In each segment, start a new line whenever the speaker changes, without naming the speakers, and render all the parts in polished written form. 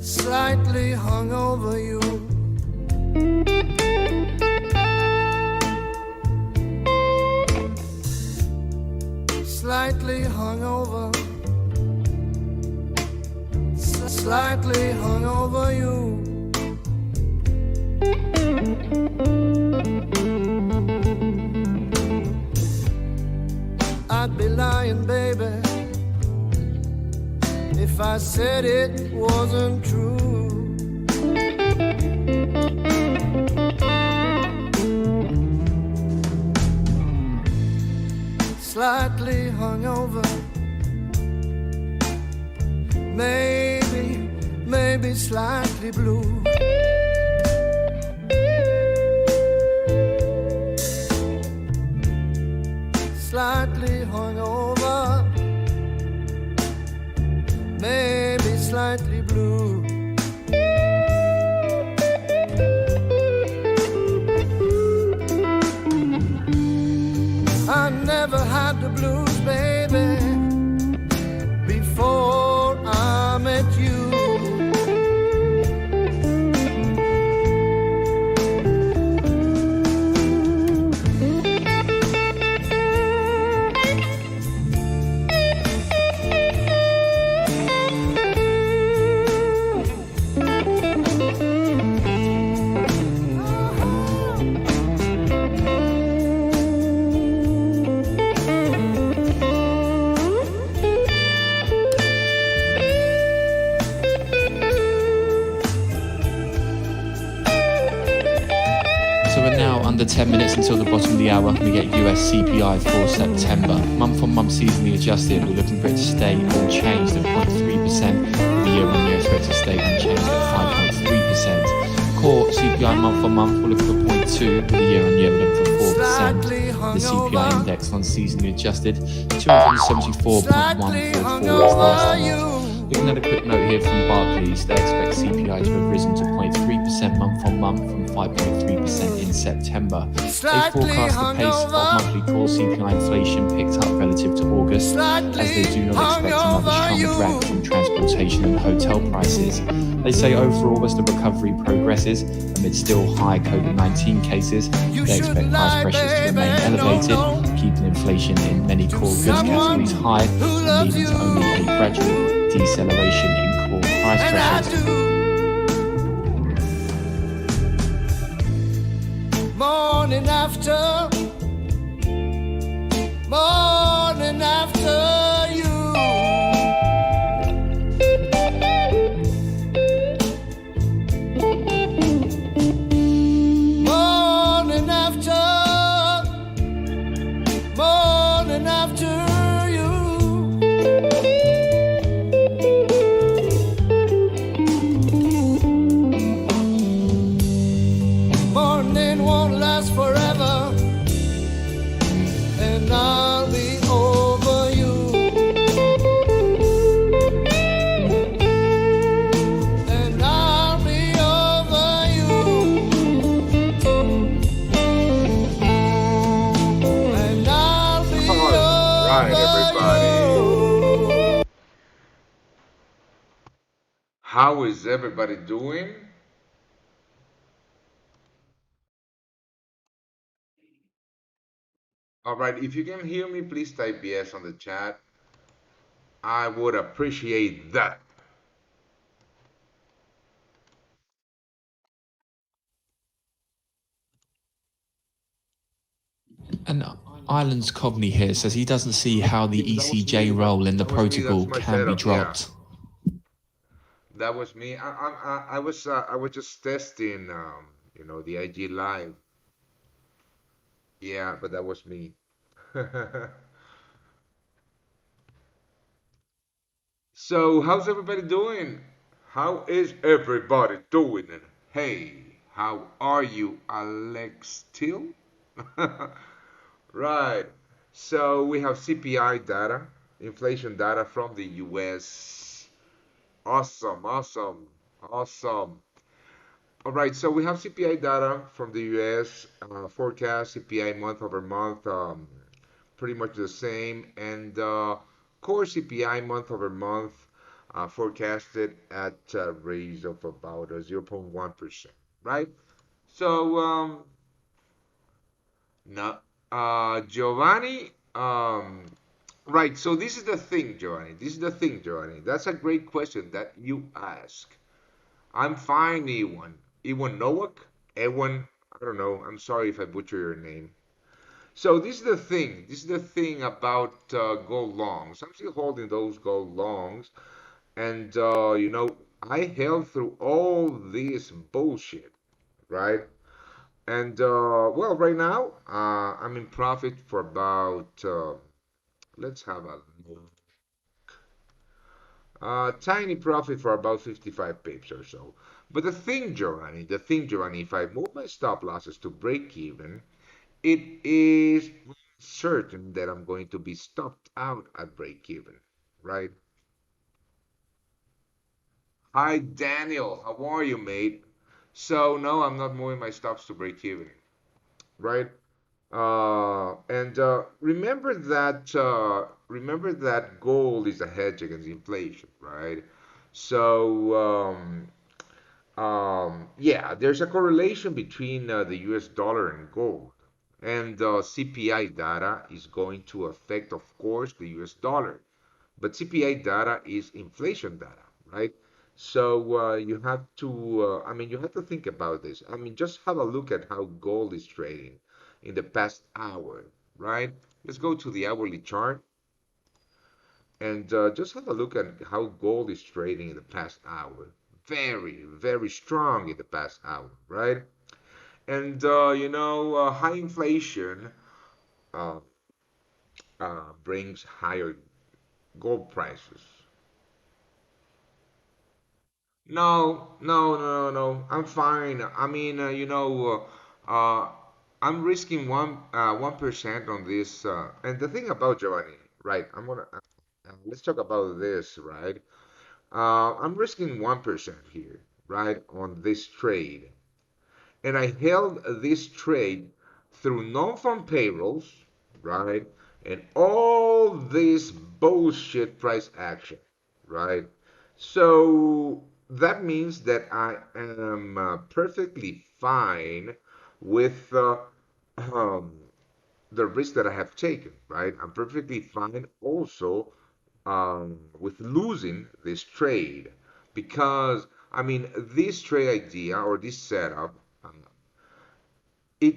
Slightly hung over you. Slightly hung over. Slightly hung over you. I'd be lying, baby, if I said it wasn't true. Slightly hungover, maybe slightly blue. Slightly hungover, maybe slightly blue. I never had the blues, baby, before I met you.
So we're now under 10 minutes until the bottom of the hour. We get US CPI for September. Month on month seasonally adjusted. We're looking for it to stay unchanged at 0.3%. The year on year expected to stay unchanged at 5.3%. Core CPI month on month, we're looking for 0.2. The year on year, we're looking for 4%. The CPI index on seasonally adjusted 274.144 last month. Looking at a quick note here from Barclays, they expect CPI to have risen to 0.3% month on month from 5.3% in September. They forecast the pace of monthly core CPI inflation picked up relative to August, as they do not expect another strong drag from transportation and hotel prices. They say overall, as the recovery progresses amid still high COVID-19 cases, they expect price pressures to remain elevated, keeping inflation in many core goods categories high, and leading to only a gradual deceleration in core price pressures.
Morning after you. Morning after you. Morning won't last forever, and I'll be over you. And I'll be over you. And I'll be over
Right, everybody.
you.
How is everybody doing? All right, if you can hear me, please type yes on the chat. I would appreciate that.
And Ireland's Cogney here says he doesn't see how the ECJ role in the
That was me. That's
protocol
my
can be
setup. Yeah,
dropped.
that was me. I was just testing, the IG live. Yeah, but that was me. So, how's everybody doing? How is everybody doing? And hey, how are you, Alex Till? Right. So we have CPI data, inflation data from the US. Awesome, awesome, awesome. All right, so we have CPI data from the US, forecast CPI month over month, pretty much the same, and core CPI month over month. forecasted at a rate of about 0.1%, right? So, now, Giovanni, right. So this is the thing, Giovanni. This is the thing, Giovanni. That's a great question that you ask. I'm fine, Ewan. Ewan Nowak? Ewan, I don't know. I'm sorry if I butcher your name. So this is the thing. This is the thing about gold longs. I'm still holding those gold longs, and I held through all this bullshit, right? And well, right now, I'm in profit for about, let's have a tiny profit for about 55 pips or so. But the thing, Giovanni, if I move my stop losses to break even, it is certain that I'm going to be stopped out at break even, right? Hi, Daniel. How are you, mate? So, no, I'm not moving my stops to break even, right? And remember that gold is a hedge against inflation, right? So yeah, there's a correlation between the U.S. dollar and gold, and CPI data is going to affect, of course, the U.S. dollar. But CPI data is inflation data, right? So you have to think about this. I mean, just have a look at how gold is trading in the past hour, right? Let's go to the hourly chart and just have a look at how gold is trading in the past hour. Very, very strong in the past hour, right? And high inflation uh, brings higher gold prices. No, no, no, no. I'm fine. I mean, I'm risking 1% on this. And the thing about Giovanni, right? Let's talk about this, right? I'm risking 1% here, right, on this trade, and I held this trade through non-farm payrolls, right, and all this bullshit price action, right? So that means that I am perfectly fine with um, the risk that I have taken, right? I'm perfectly fine also with losing this trade because I mean this trade idea or this setup I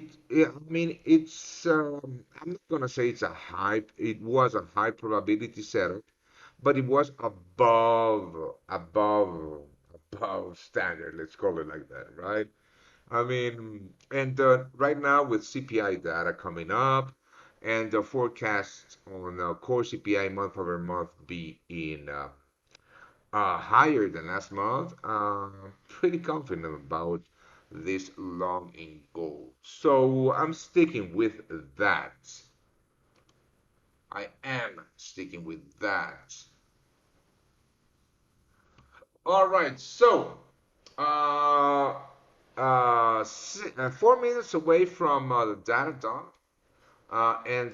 mean, I'm not gonna say it's a high. It was a high probability setup, but it was above standard. Let's call it like that, right? I mean, and right now with CPI data coming up, and the forecast on core CPI month over month being higher than last month. Pretty confident about this long in gold. So I'm sticking with that. I am sticking with that. All right. So, uh, 4 minutes away from the data dump. And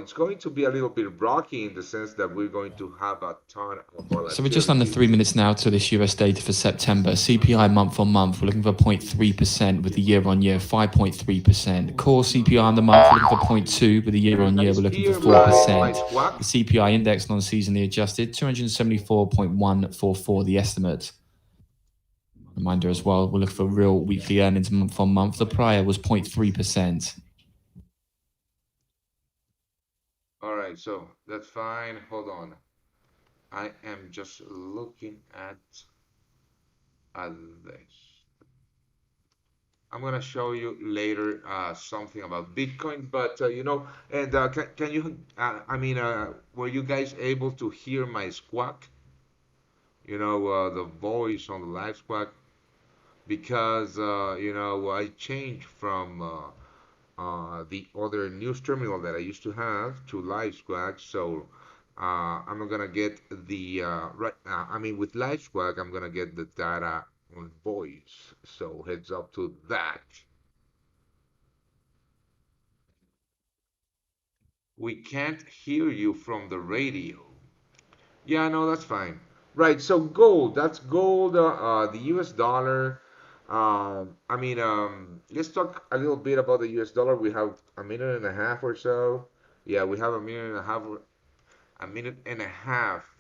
it's going to be a little bit rocky in the sense that we're going to have a ton of
So we're just under
volatility.
3 minutes now to this US data for September. CPI month on month, we're looking for 0.3% with the year on year 5.3%. Core CPI on the month, we're looking for 0.2 with the year
Do you
on year,
guys
we're looking for
hear my
4%.
squawk?
The CPI index non seasonally adjusted, 274.144, the estimate. Reminder as well, we're looking for real weekly earnings month on month. The prior was 0.3%.
All right, so that's fine. Hold on. I am just looking at this. I'm gonna show you later something about Bitcoin, but and can you? Were you guys able to hear my squawk? The voice on the live squawk because I changed from the other news terminal that I used to have to live squawk, so I'm not gonna get the right. With live squawk, I'm gonna get the data on voice. So heads up to that. We can't hear you from the radio. Yeah, no, that's fine. Right, so gold, that's gold, the US dollar. Let's talk a little bit about the US dollar. We have a minute and a half or so. Yeah, we have a minute and a half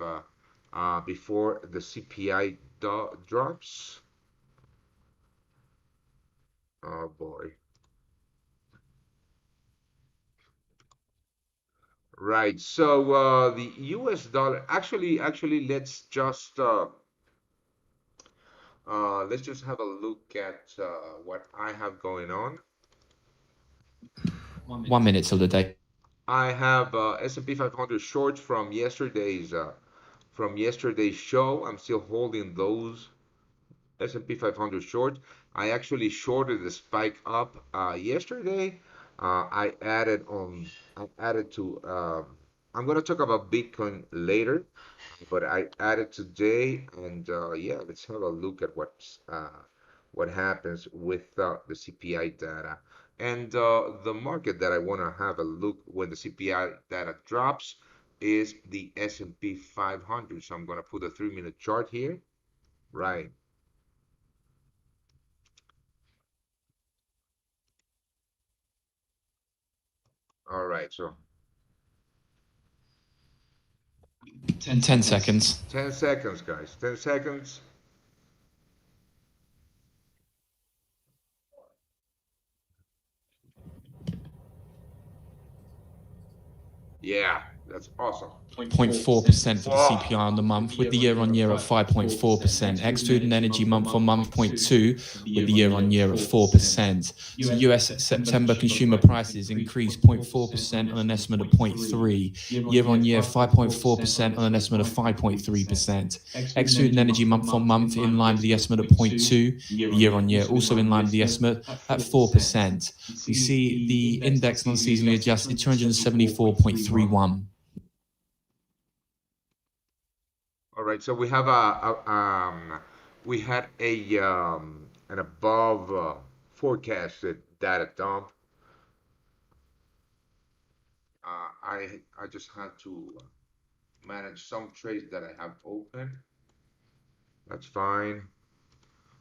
before the CPI drops. Oh boy. Right, so the US dollar, let's just have a look at what I have going on.
1 minute till the day.
I have S&P 500 shorts from yesterday's show. I'm still holding those S&P 500 short. I actually shorted the spike up yesterday. I added to. I'm gonna talk about Bitcoin later, but I added today, and yeah, let's have a look at what happens with the CPI data and the market that I want to have a look when the CPI data drops is the S&P 500. So I'm gonna put a 3-minute chart here. Right. All right. So
10 seconds.
10 seconds, guys. 10 seconds. Yeah, that's awesome.
0.4% for the
Wow.
CPI on the month, with the year on year at 5.4%. Ex food and energy month on month 0.2, with the year on year at 4%. So US September consumer prices increased 0.4% on an estimate of 0.3. Year on year 5.4% on an estimate of 5.3%. Ex food and energy month on month in line with the estimate of 0.2. The year on year also in line with the estimate at 4%. We see the index non-seasonally adjusted 274.31.
All right. So we had a an above forecasted data dump. I just had to manage some trades that I have open. That's fine.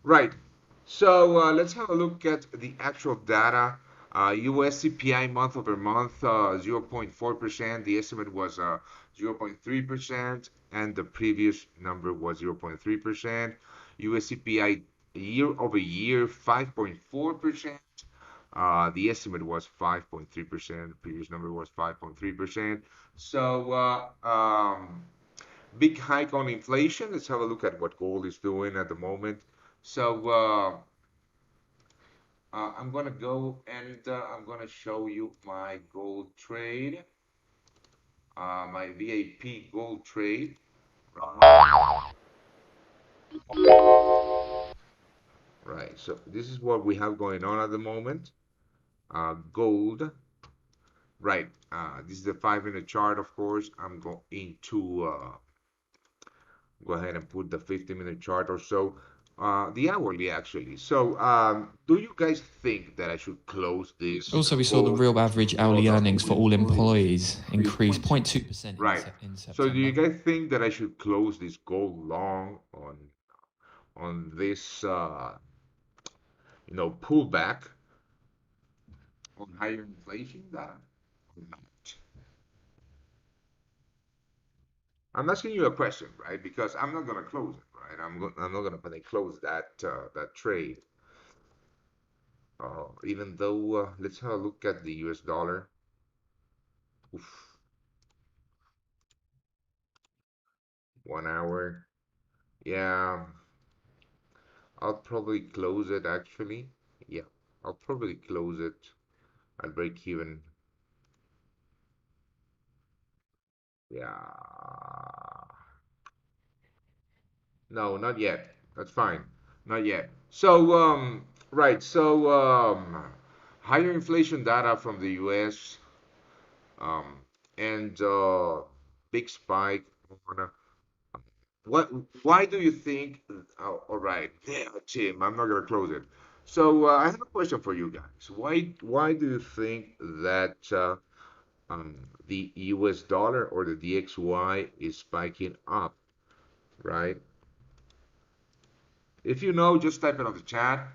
Right. So let's have a look at the actual data. US CPI month over month, 0.4%. The estimate was 0.3%, and the previous number was 0.3%. US CPI year over year, 5.4%. The estimate was 5.3%. The previous number was 5.3%. So big hike on inflation. Let's have a look at what gold is doing at the moment. So I'm gonna go and I'm gonna show you my gold trade, my VAP gold trade. Right. So this is what we have going on at the moment. Gold. Right. This is the 5-minute chart, of course. I'm going to go ahead and put the 50-minute chart or so. The hourly actually. So, do you guys think that I should close this
Also, we saw the
gold?
real average hourly earnings for all employees increase 0.2%
Right.
in
So, do you
September.
guys think that I should close this gold long on this pullback on higher inflation? That or not? I'm asking you a question, right? Because I'm not gonna close it, right? I'm not gonna panic close that trade. Even though let's have a look at the US dollar. Oof, 1 hour. Yeah, I'll probably close it actually. Yeah, I'll probably close it. I'll break even. Yeah. No, not yet. That's fine. Not yet. So, right. So, higher inflation data from the US, um, and big spike on what? Why do you think? All right, yeah, Tim, I'm not gonna close it. So I have a question for you guys. Why do you think that the U.S. dollar or the DXY is spiking up? right? If you know, just type it on the chat.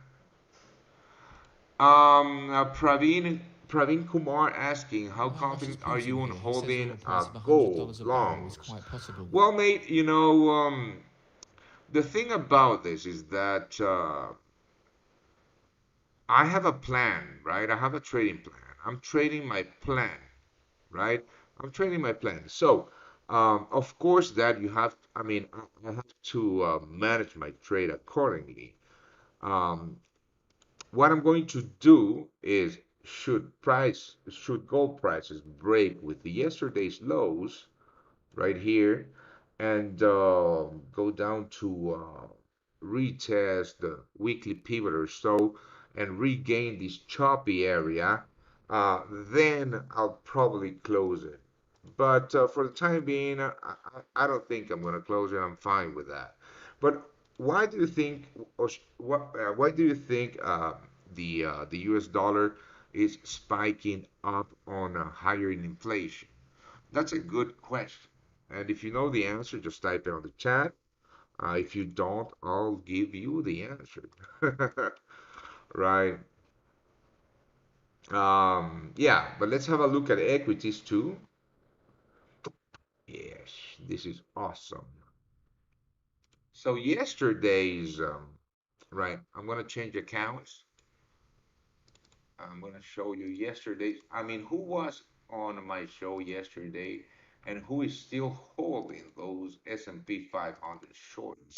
Praveen Kumar asking, how
Well, Ross is
confident are
pointing
you on
here. He says
holding
oil price of
gold
$100 a barrel is
longs?
quite possible.
Well, mate, the thing about this is that I have a plan, right? I have a trading plan. I'm trading my plan, right? I'm trading my plan. So, of course, that you have, I have to manage my trade accordingly. Um, what I'm going to do is, should gold prices break with the yesterday's lows right here and go down to retest the weekly pivot or so and regain this choppy area, then I'll probably close it. But for the time being, I don't think I'm going to close it. I'm fine with that. But why do you think, why do you think the U.S. dollar is spiking up on higher inflation? That's a good question. And if you know the answer, just type it on the chat. If you don't, I'll give you the answer. Right. Yeah, but let's have a look at equities too. Yes, this is awesome. So yesterday's, right, I'm gonna change accounts. I'm gonna show you yesterday's. Who was on my show yesterday, and who is still holding those S&P 500 shorts?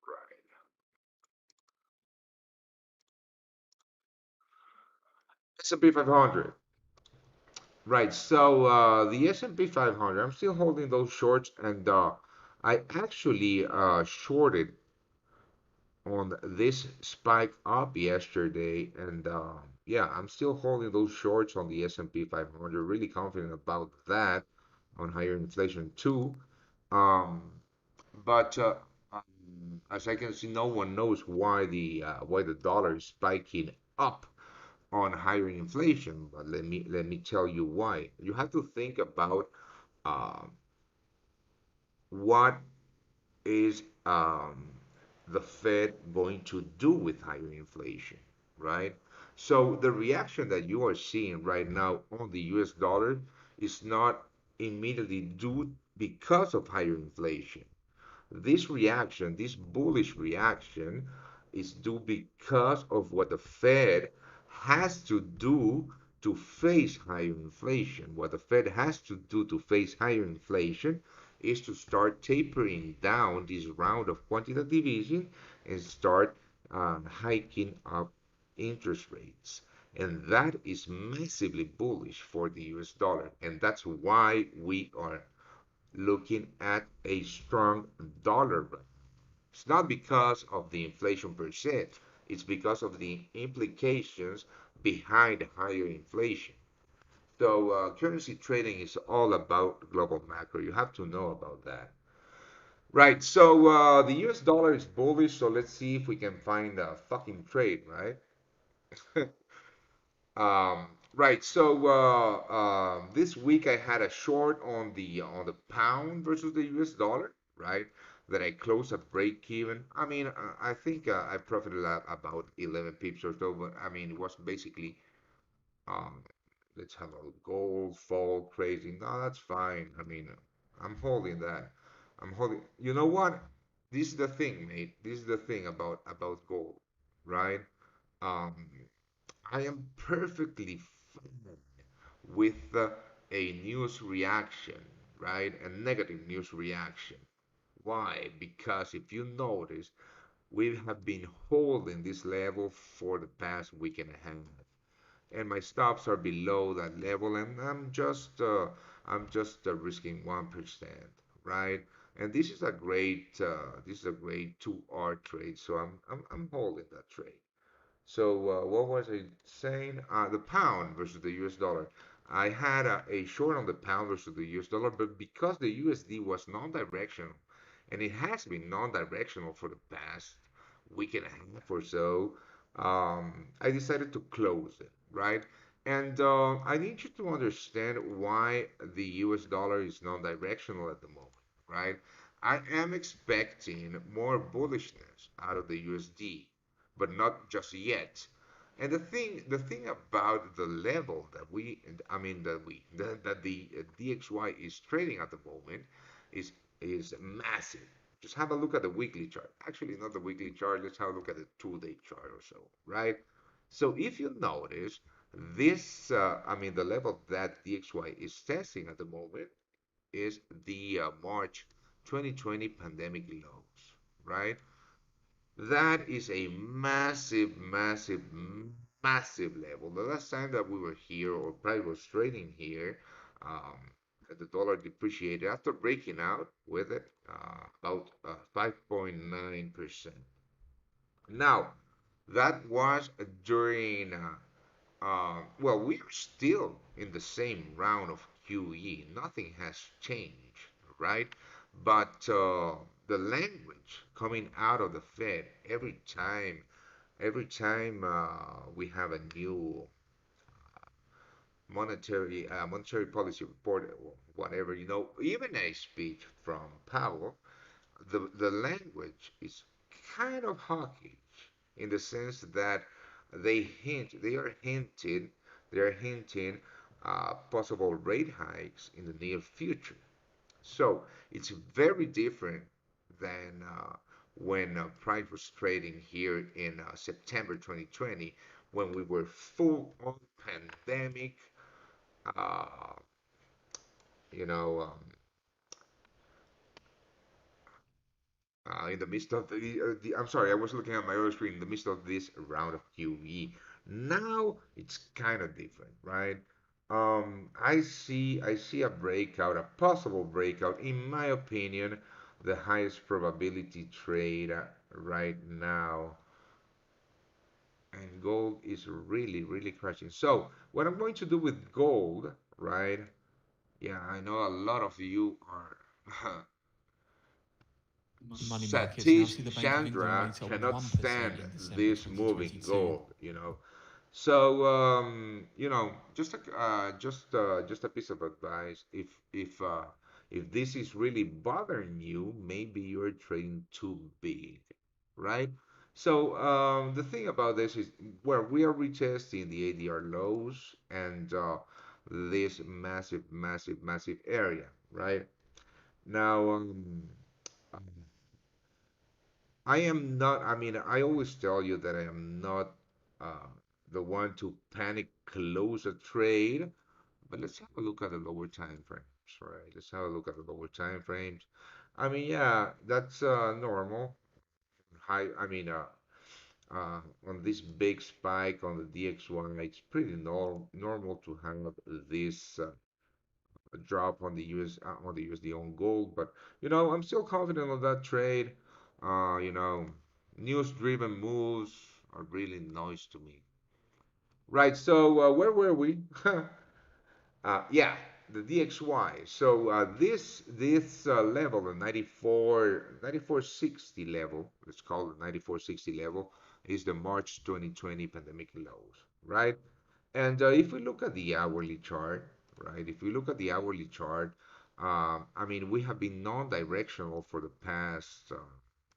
Right. S&P 500. Right. So the S&P 500, I'm still holding those shorts, and I actually shorted on this spike up yesterday, and yeah, I'm still holding those shorts on the S&P 500. Really confident about that on higher inflation too. Um, but as I can see, no one knows why the dollar is spiking up on higher inflation. But let me tell you why. You have to think about uh, what is the Fed going to do with higher inflation, right? So the reaction that you are seeing right now on the US dollar is not immediately due because of higher inflation. This reaction, this bullish reaction, is due because of what the Fed has to do to face higher inflation. What the Fed has to do to face higher inflation is to start tapering down this round of quantitative easing and start hiking up interest rates. And that is massively bullish for the US dollar. And that's why we are looking at a strong dollar. It's not because of the inflation per se, it's because of the implications behind higher inflation. So, currency trading is all about global macro. You have to know about that. Right, so the US dollar is bullish, so let's see if we can find a fucking trade, right? Right. So this week I had a short on the pound versus the US dollar, right? That I closed at break even. I think I profited about 11 pips or so, but it was basically um, let's have a gold fall crazy. No, that's fine. I'm holding that. I'm holding. You know what? This is the thing, mate. This is the thing about gold, right? Um, I am perfectly fine with a news reaction, right? A negative news reaction. Why? Because if you notice, we have been holding this level for the past week and a half, and my stops are below that level, and I'm just risking 1%, right? And this is a great 2R trade, so I'm holding that trade. So what was I saying? The pound versus the US dollar. I had a short on the pound versus the US dollar, but because the USD was non-directional, and it has been non-directional for the past week and a half or so, I decided to close it, right? And I need you to understand why the US dollar is non-directional at the moment, right? I am expecting more bullishness out of the USD, but not just yet. And the thing about the level that the DXY is trading at the moment is is massive. Just have a look at the weekly chart. Actually, not the weekly chart. Let's have a look at the 2-day chart or so, right? So if you notice, the level that DXY is testing at the moment is the March 2020 pandemic lows, right? That is a massive, massive, massive level. The last time that we were here, or probably was trading here, um, the dollar depreciated after breaking out with it about 5.9%. Now, that was during well, we are still in the same round of QE. Nothing has changed, right? But the language coming out of the Fed every time we have a new monetary policy report or whatever, even a speech from Powell, the language is kind of hawkish in the sense that they are hinting possible rate hikes in the near future. So it's very different than when price was trading here in September 2020 when we were full on pandemic, uh, you know, in the midst of I'm sorry, I was looking at my other screen in the midst of this round of QE. Now it's kind of different, right? I see a breakout, a possible breakout, in my opinion, the highest probability trade right now, and gold is really, really crashing. So what I'm going to do with gold, right? Yeah, I know a lot of you are
Money markets now
Satish
see the Bank of England
Chandra
rate up
cannot
1%
stand
in December
this moving
2022.
gold. So just a piece of advice. If this is really bothering you, maybe you're trading too big, right? So the thing about this is where we are retesting the ADR lows and this massive, massive, massive area, right? Now, I am not, I always tell you that I am not uh, the one to panic close a trade, but let's have a look at the lower time frames, right? Let's have a look at the lower time frames. Yeah, that's normal. High, on this big spike on the DXY, it's pretty normal to have this drop on the USD on gold, but I'm still confident on that trade. Uh, you know, News-driven moves are really noise to me. Right. So where were we? Yeah, the DXY. So this level, the 9460 level, let's call it 9460 level, is the March 2020 pandemic lows, right? And if we look at the hourly chart, right? If we look at the hourly chart, we have been non-directional for the past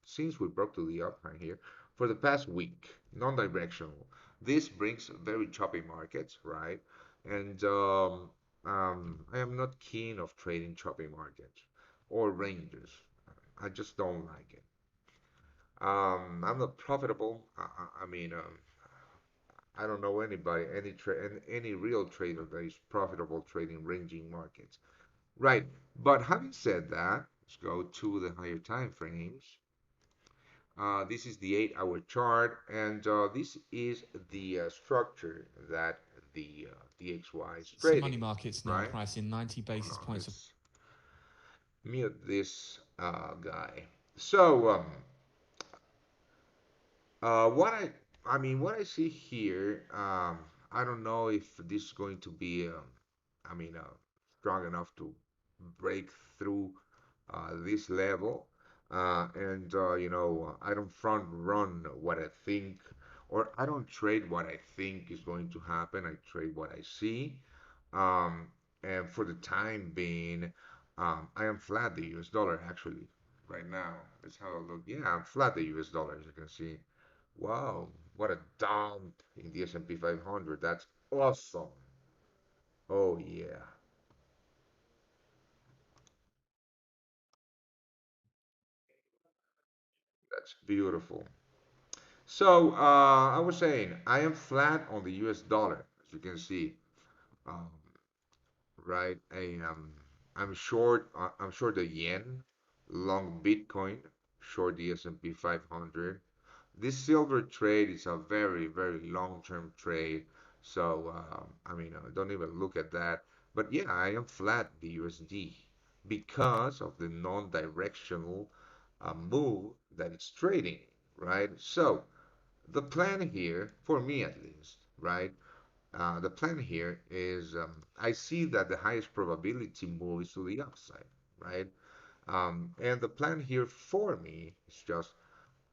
since we broke to the uptrend here for the past week, non-directional. This brings very choppy markets, right? And I am not keen of trading choppy markets or ranges. I just don't like it. I'm not profitable. I don't know any real trader that is profitable trading ranging markets. Right. But having said that, let's go to the higher time frames. This is the 8-hour chart, and this is the structure that the DXY is
So money
trading,
markets now
right?
pricing 90
Hold
basis
on,
points of
let's mute this guy. So, what I see here, I don't know if this is going to be, I mean, uh, strong enough to break through this level. And I don't front run what I think or I don't trade what I think is going to happen. I trade what I see. Um, and for the time being, I am flat the US dollar actually right now. Let's have a look. Yeah, I'm flat the US dollar as you can see. Wow, what a dump in the S&P 500. That's awesome. Oh yeah, that's beautiful. So I was saying I am flat on the US dollar as you can see. Um, right? I'm short the yen, long Bitcoin, short the S&P 500. This silver trade is a very, very long-term trade. So, don't even look at that. But yeah, I am flat the USD because of the non-directional move that it's trading, right? So, the plan here, for me at least, right? The plan here is I see that the highest probability move is to the upside, right? And the plan here for me is just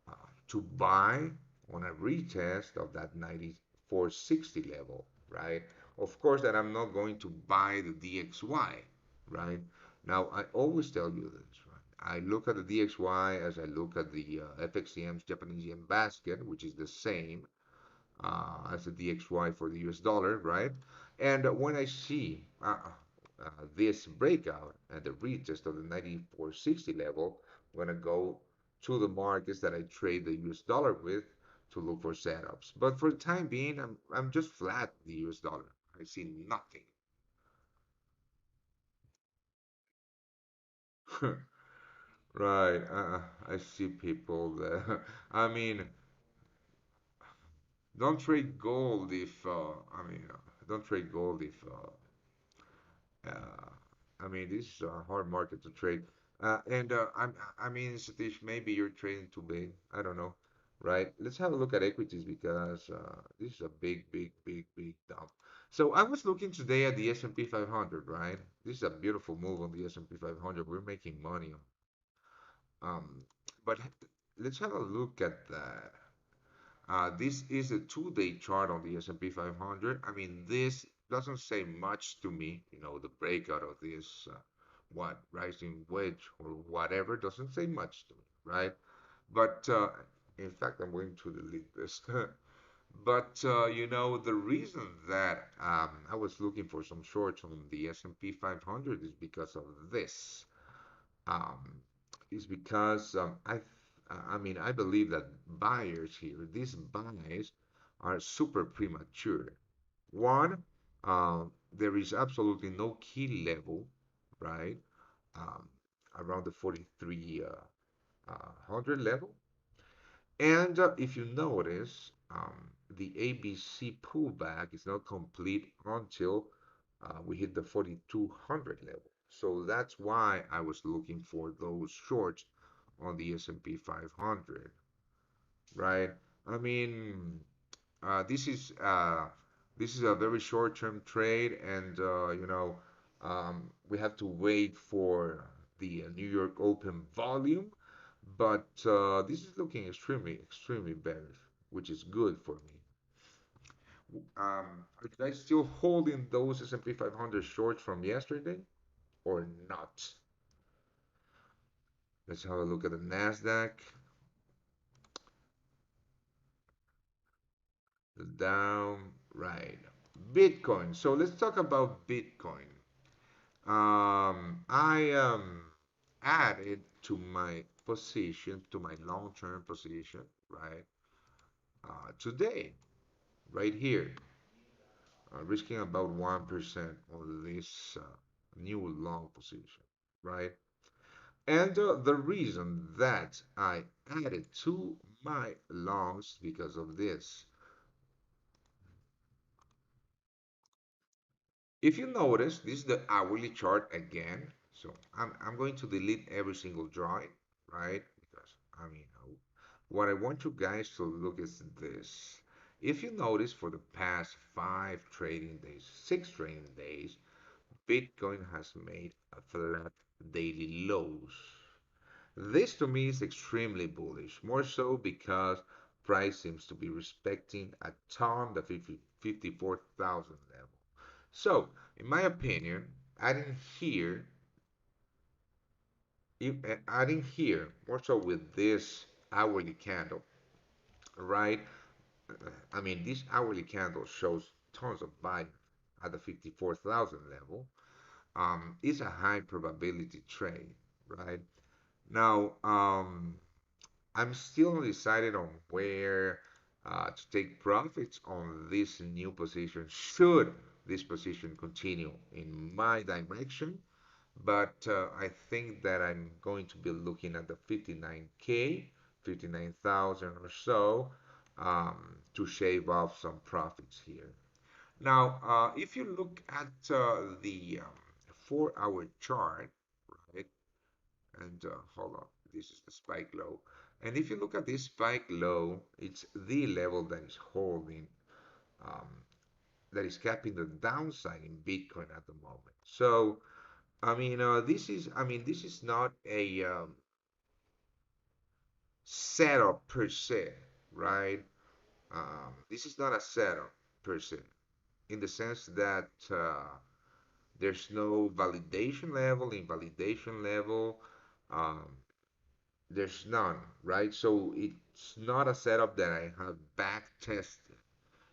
uh, to buy on a retest of that 94.60 level, right? Of course, that I'm not going to buy the DXY, right? Now, I always tell you this, right? I look at the DXY as I look at the FXCM's Japanese yen basket, which is the same as the DXY for the US dollar, right? And when I see this breakout and the retest of the 94.60 level, I'm going to go to the markets that I trade the US dollar with to look for setups. But for the time being, I'm just flat the US dollar. I see nothing. Right. I see people that, I mean, don't trade gold if, don't trade gold if this is a hard market to trade. Satish, maybe you're trading too big. I don't know, right? Let's have a look at equities because this is a big, big, big, big dump. So I was looking today at the S&P 500, right? This is a beautiful move on the S&P 500. We're making money on. But let's have a look at that. This is a two-day chart on the S&P 500. This doesn't say much to me. The breakout of this, rising wedge or whatever, doesn't say much to me, right? But in fact, I'm going to delete this. But the reason that I was looking for some shorts on the S&P 500 is because of this um, is because I believe that buyers here, these buys are super premature. One, there is absolutely no key level, right? Um, Around the 4300 level. And if you notice, the ABC pullback is not complete until we hit the 4200 level. So that's why I was looking for those shorts on the S&P 500, right? I mean, this is a very short-term trade, and we have to wait for the New York Open volume, but this is looking extremely, extremely bearish, which is good for me. Are you guys still holding those S&P 500 shorts from yesterday or not? Let's have a look at the Nasdaq, the Dow, right? Bitcoin. So let's talk about Bitcoin. I added to my position, to my long-term position, right? Today, right here, risking about 1% on this new long position, right? And the reason that I added to my longs because of this. If you notice, this is the hourly chart again. So I'm going to delete every single drawing, right? Because what I want you guys to look is this. If you notice for the past 5 trading days, 6 trading days, Bitcoin has made a flat daily lows. This to me is extremely bullish, more so because price seems to be respecting a ton the 54,000 level. So, in my opinion, adding here, adding here, more so with this hourly candle, right? I mean, this hourly candle shows tons of buy at the 54,000 level. It's a high probability trade, right? Now, I'm still undecided on where to take profits on this new position, should this position continue in my direction. But I think that I'm going to be looking at the 59K, 59,000 or so, to shave off some profits here. Now, if you look at the 4-hour chart, right, and hold on, this is the spike low. And if you look at this spike low, it's the level that is holding, um, that is capping the downside in Bitcoin at the moment. So, this is not a setup per se, right? This is not a setup per se, in the sense that there's no validation level, invalidation level. Um, there's none, right? So it's not a setup that I have back tested.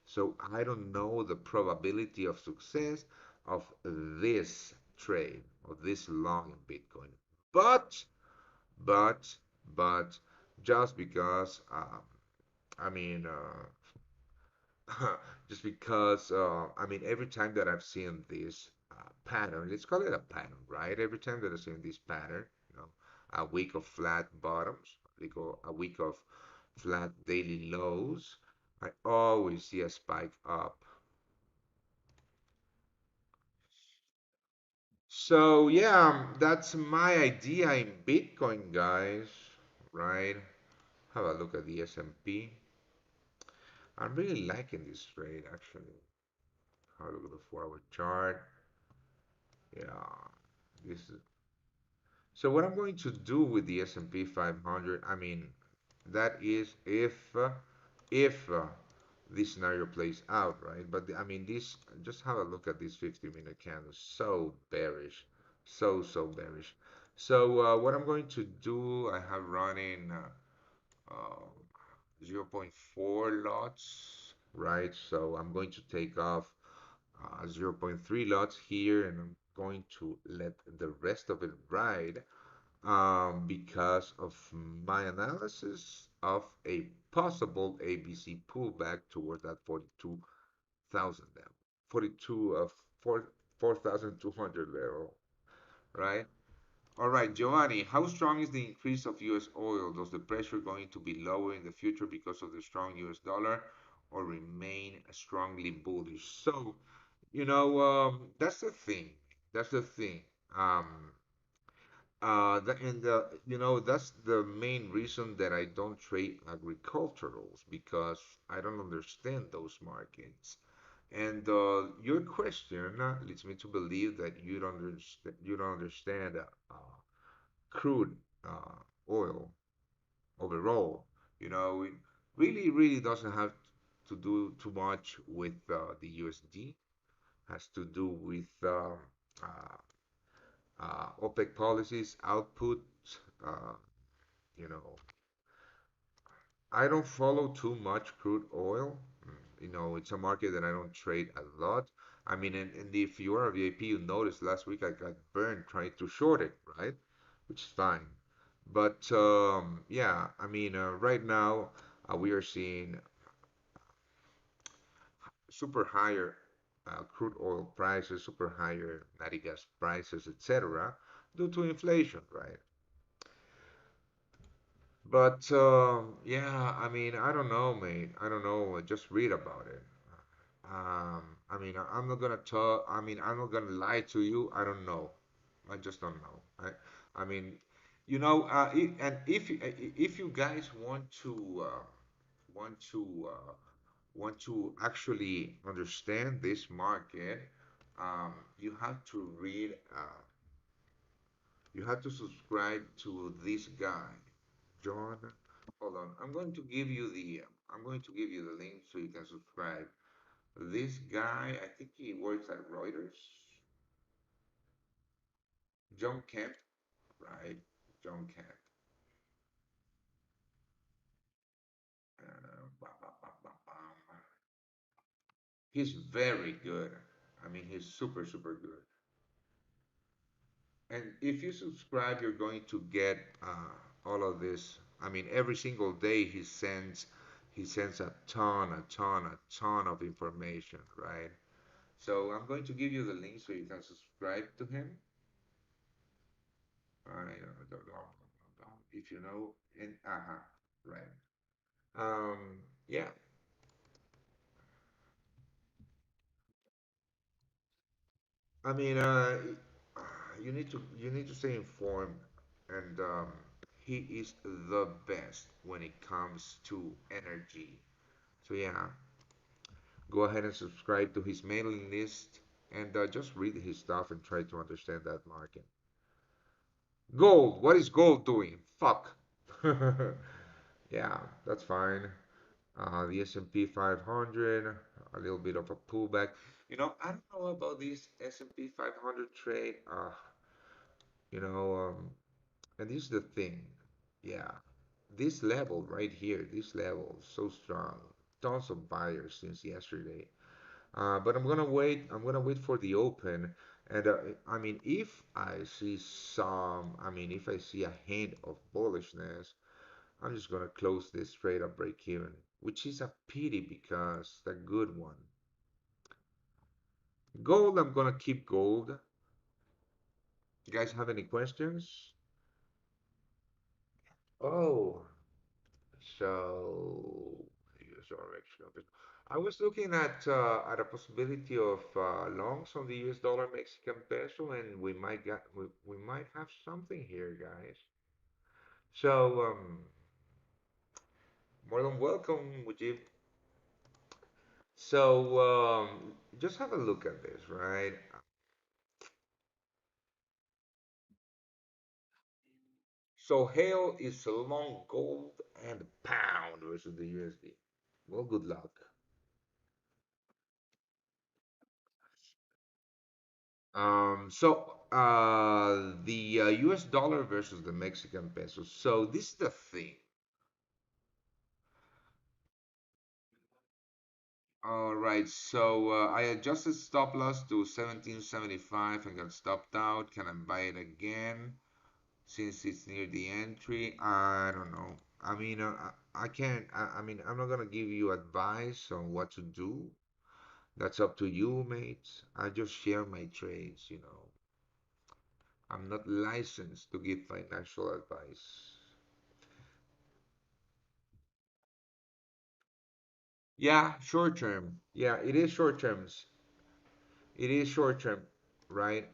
So I don't know the probability of success of this trade, of this long in Bitcoin. But, but, but, just because, I mean, just because, every time that I've seen this pattern, let's call it a pattern, right? Every time that I've seen this pattern, a week of flat bottoms, a week of flat daily lows, I always see a spike up. So yeah, that's my idea in Bitcoin, guys, right? Have a look at the S&P. I'm really liking this trade, actually. Have a look at the 4-hour chart. Yeah, this is so what I'm going to do with the S&P 500, that is if this scenario plays out, right? But this, just have a look at this 50-minute candle. So bearish, so bearish. So what I'm going to do, I have running zero point 0.4 lots, right? So I'm going to take off zero point 0.3 lots here, and I'm going to let the rest of it ride, because of my analysis of a possible ABC pullback toward that 42,000 level, 42 of 4,200 level, right? All right, Giovanni, how strong is the increase of US oil? Does the pressure going to be lower in the future because of the strong US dollar, or remain strongly bullish? So, that's the thing. That's the thing. Um, that's the main reason that I don't trade agriculturals, because I don't understand those markets. And your question leads me to believe that you don't understand crude oil overall. It really doesn't have to do too much with the USD. Has to do with OPEC policies, output. Uh, you know, I don't follow too much crude oil. It's a market that I don't trade a lot. And if you are a VIP, you noticed last week I got burned trying to short it, right? Which is fine. But yeah, right now we are seeing super higher crude oil prices, super higher natural gas prices, etc., due to inflation, right? But yeah, I don't know, mate. I don't know. Just read about it. I'm not gonna talk. I'm not gonna lie to you. I don't know. I just don't know. I mean, and if you guys want to uh, want to actually understand this market, you have to read. You have to subscribe to this guy, John. Hold on. I'm going to give you the I'm going to give you the link so you can subscribe. This guy, I think he works at Reuters. John Kemp, right? John Kemp. He's very good. I mean, he's super, super good. And if you subscribe, you're going to get all of this. I mean, every single day he sends a ton of information, right? So I'm going to give you the link so you can subscribe to him. If you know, and right. Yeah. I mean, you need to stay informed, and he is the best when it comes to energy. So yeah, go ahead and subscribe to his mailing list, and just read his stuff and try to understand that market. Gold, what is gold doing? Fuck. Yeah, that's fine. The S&P 500, a little bit of a pullback. I don't know about this S&P 500 trade. You know, and this is the thing. Yeah, this level right here, this level, so strong. Tons of buyers since yesterday. But I'm gonna wait. I'm gonna wait for the open. And I mean, if I see a hint of bullishness, I'm just gonna close this straight up break even, which is a pity because the good one. Gold, I'm gonna keep gold. You guys have any questions? Oh, so US dollar exchange. I was looking at a possibility of longs on the US dollar Mexican peso, and we might have something here, guys. So more than welcome, Mujib. So just have a look at this, right? So Hale is a long gold and pound versus the USD. Well, good luck. The US dollar versus the Mexican peso. So this is the thing. All right, so I adjusted stop loss to 1775 and got stopped out. Can I buy it again since it's near the entry? I don't know. I mean, I can't. I mean, I'm not gonna give you advice on what to do. That's up to you, mates. I just share my trades. I'm not licensed to give financial advice. Yeah, short term. Yeah, it is short terms. It is short term, right?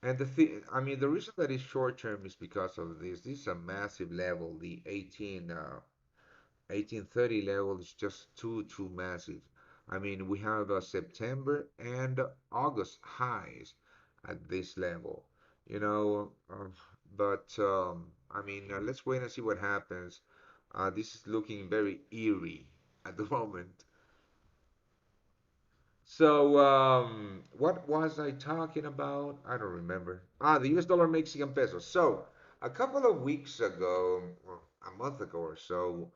And I mean, the reason that it's short term is because of this. This is a massive level. The 1830 level is just too massive. I mean, we have September and August highs at this level, you know. But I mean, let's wait and see what happens. This is looking very eerie at the moment. So, what was I talking about? I don't remember. The US dollar Mexican peso. So, a couple of weeks ago, or a month ago or so,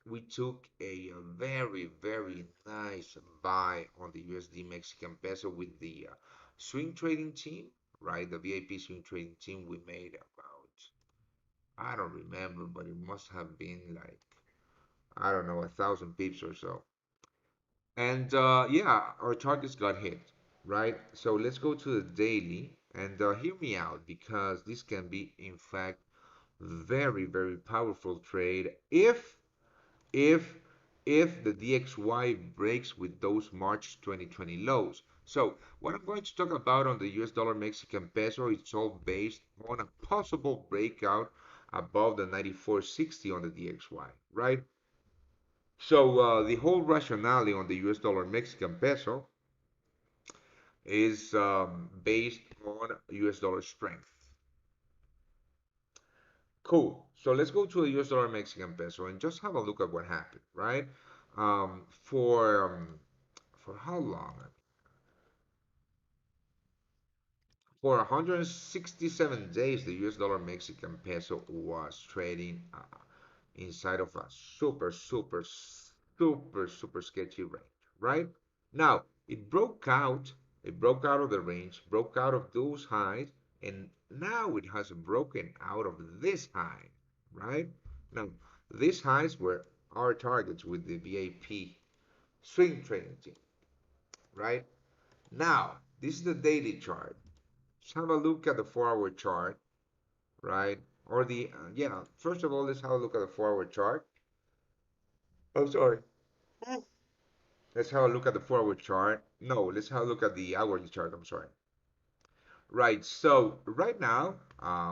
we took a very, very nice buy on the USD Mexican peso with the swing trading team, right? The VIP swing trading team. We made about, I don't remember, but it must have been like, I don't know, 1,000 pips or so. And yeah, our targets got hit, right? So let's go to the daily and hear me out because this can be, in fact, very, very powerful trade if if the DXY breaks with those March 2020 lows. So what I'm going to talk about on the US dollar Mexican peso, it's all based on a possible breakout above the 94.60 on the DXY, right? So the whole rationale on the US dollar Mexican peso is based on US dollar strength. Cool. So let's go to the US dollar Mexican peso and just have a look at what happened, right? Um, for um, for how long? For 167 days, the US dollar Mexican peso was trading inside of a super sketchy range, right? Now, it broke out of the range, broke out of those highs, and now it has broken out of this high, right? Now, these highs were our targets with the VAP swing trading team, right? Now, this is the daily chart. Let's have a look at the 4-hour chart, right? Or yeah, first of all, let's have a look at the 4-hour chart. Oh, sorry. Let's have a look at the 4-hour chart. No, let's have a look at the hourly chart. I'm sorry. Right, so right now,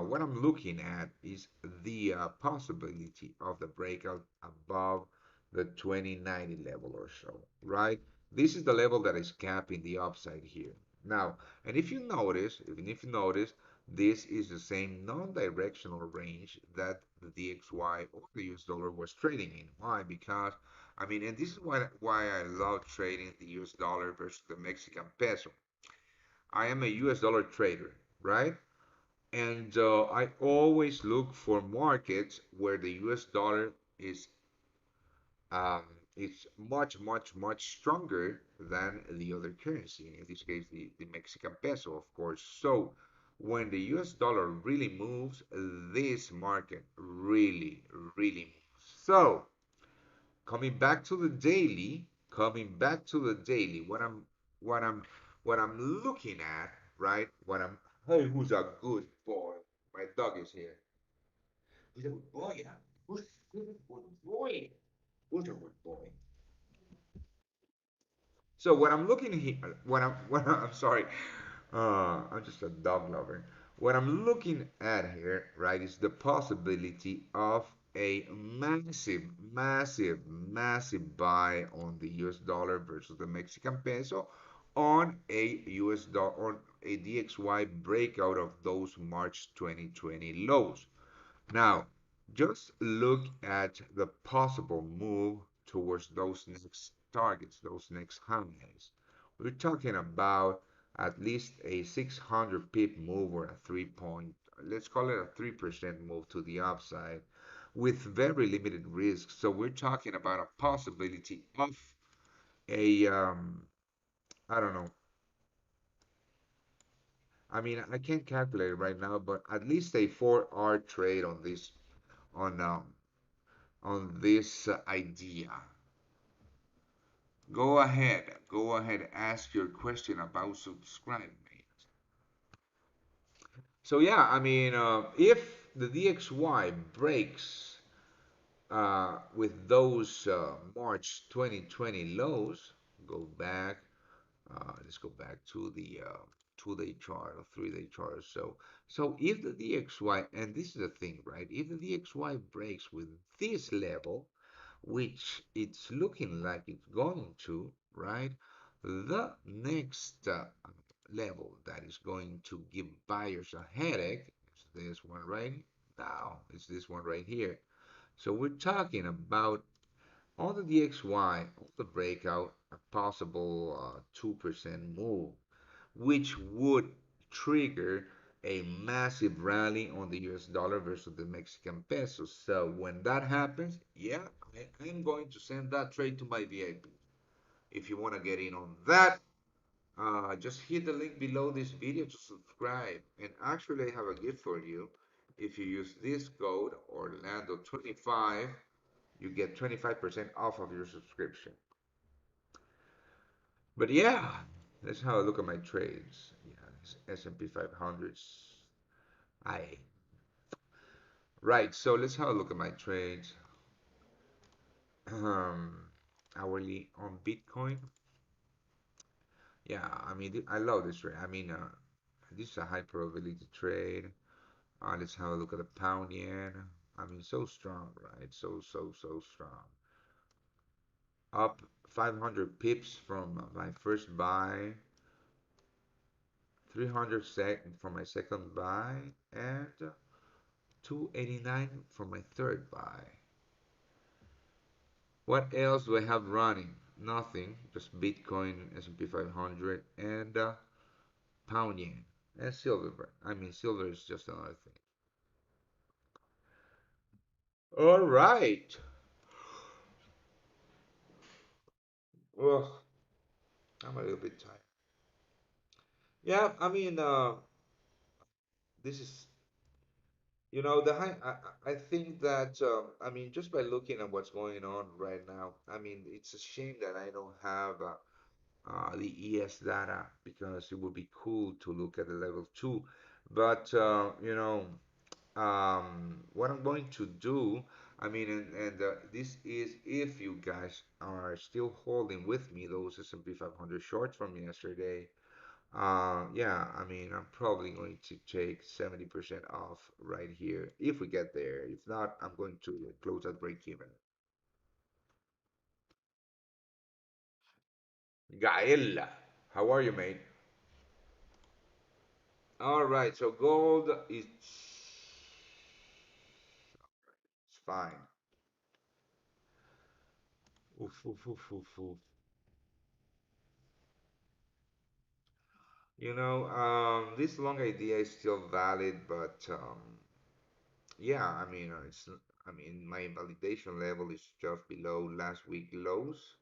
what I'm looking at is the possibility of the breakout above the 2090 level or so, right? This is the level that is capping the upside here. Now, and if you notice, even if you notice, this is the same non-directional range that the DXY or the US dollar was trading in. Why? Because, I mean, and this is why I love trading the US dollar versus the Mexican peso. I am a US dollar trader, right? And I always look for markets where the US dollar is um, it's much stronger than the other currency. In this case, the Mexican peso, of course. So when the US dollar really moves, this market really moves. So coming back to the daily, what I'm what I'm looking at, right? What I'm Hey, who's a good boy? My dog is here. Who's a good boy, yeah? Who's a good boy? Who's a good boy? So what I'm looking here, I'm sorry, I'm just a dog lover. What I'm looking at here, right, is the possibility of a massive buy on the US dollar versus the Mexican peso on a US dollar on a DXY breakout of those March 2020 lows. Now, just look at the possible move towards those next targets, those next highs. We're talking about at least a 600 pip move or a 3 point, let's call it a 3% move to the upside with very limited risk. So we're talking about a possibility of a, I don't know. I mean, I can't calculate it right now, but at least a 4-hour trade on this idea. Go ahead, ask your question about subscribe, mate. So yeah, I mean, if the DXY breaks with those March 2020 lows, go back. Let's go back to the 2-day chart or 3-day chart. So if the DXY, and this is the thing, right? If the DXY breaks with this level, which it's looking like it's going to, right? The next level that is going to give buyers a headache is this one right now. It's this one right here. So we're talking about on the DXY, on the breakout, a possible 2% move, which would trigger a massive rally on the US dollar versus the Mexican peso. So when that happens, yeah, I'm going to send that trade to my VIP. If you want to get in on that, just hit the link below this video to subscribe. And actually, I have a gift for you. If you use this code Orlando25, you get 25% off of your subscription. But yeah, let's have a look at my trades. Yeah, this S&P 500s. I Right, so let's have a look at my trades. Um, Hourly on Bitcoin. Yeah, I mean, I love this trade. I mean, this is a high probability trade. Let's have a look at the pound yen. I mean, so strong, right? So strong. Up 500 pips from my first buy, 300 from my second buy, and 289 for my third buy. What else do I have running? Nothing, just Bitcoin, S&P 500, and pound yen, and silver. I mean, silver is just another thing. All right. Well, I'm a little bit tired. Yeah, I mean, this is, the high. I think that, I mean, just by looking at what's going on right now, I mean, it's a shame that I don't have the ES data because it would be cool to look at the level two. But what I'm going to do, I mean, and this is if you guys are still holding with me those S&P 500 shorts from yesterday. Yeah, I mean, I'm probably going to take 70% off right here if we get there. If not, I'm going to close at break even. Gael, how are you, mate? All right, so gold is it's fine. Oof, oof, oof, oof, oof. This long idea is still valid, but yeah, I mean, my validation level is just below last week lows.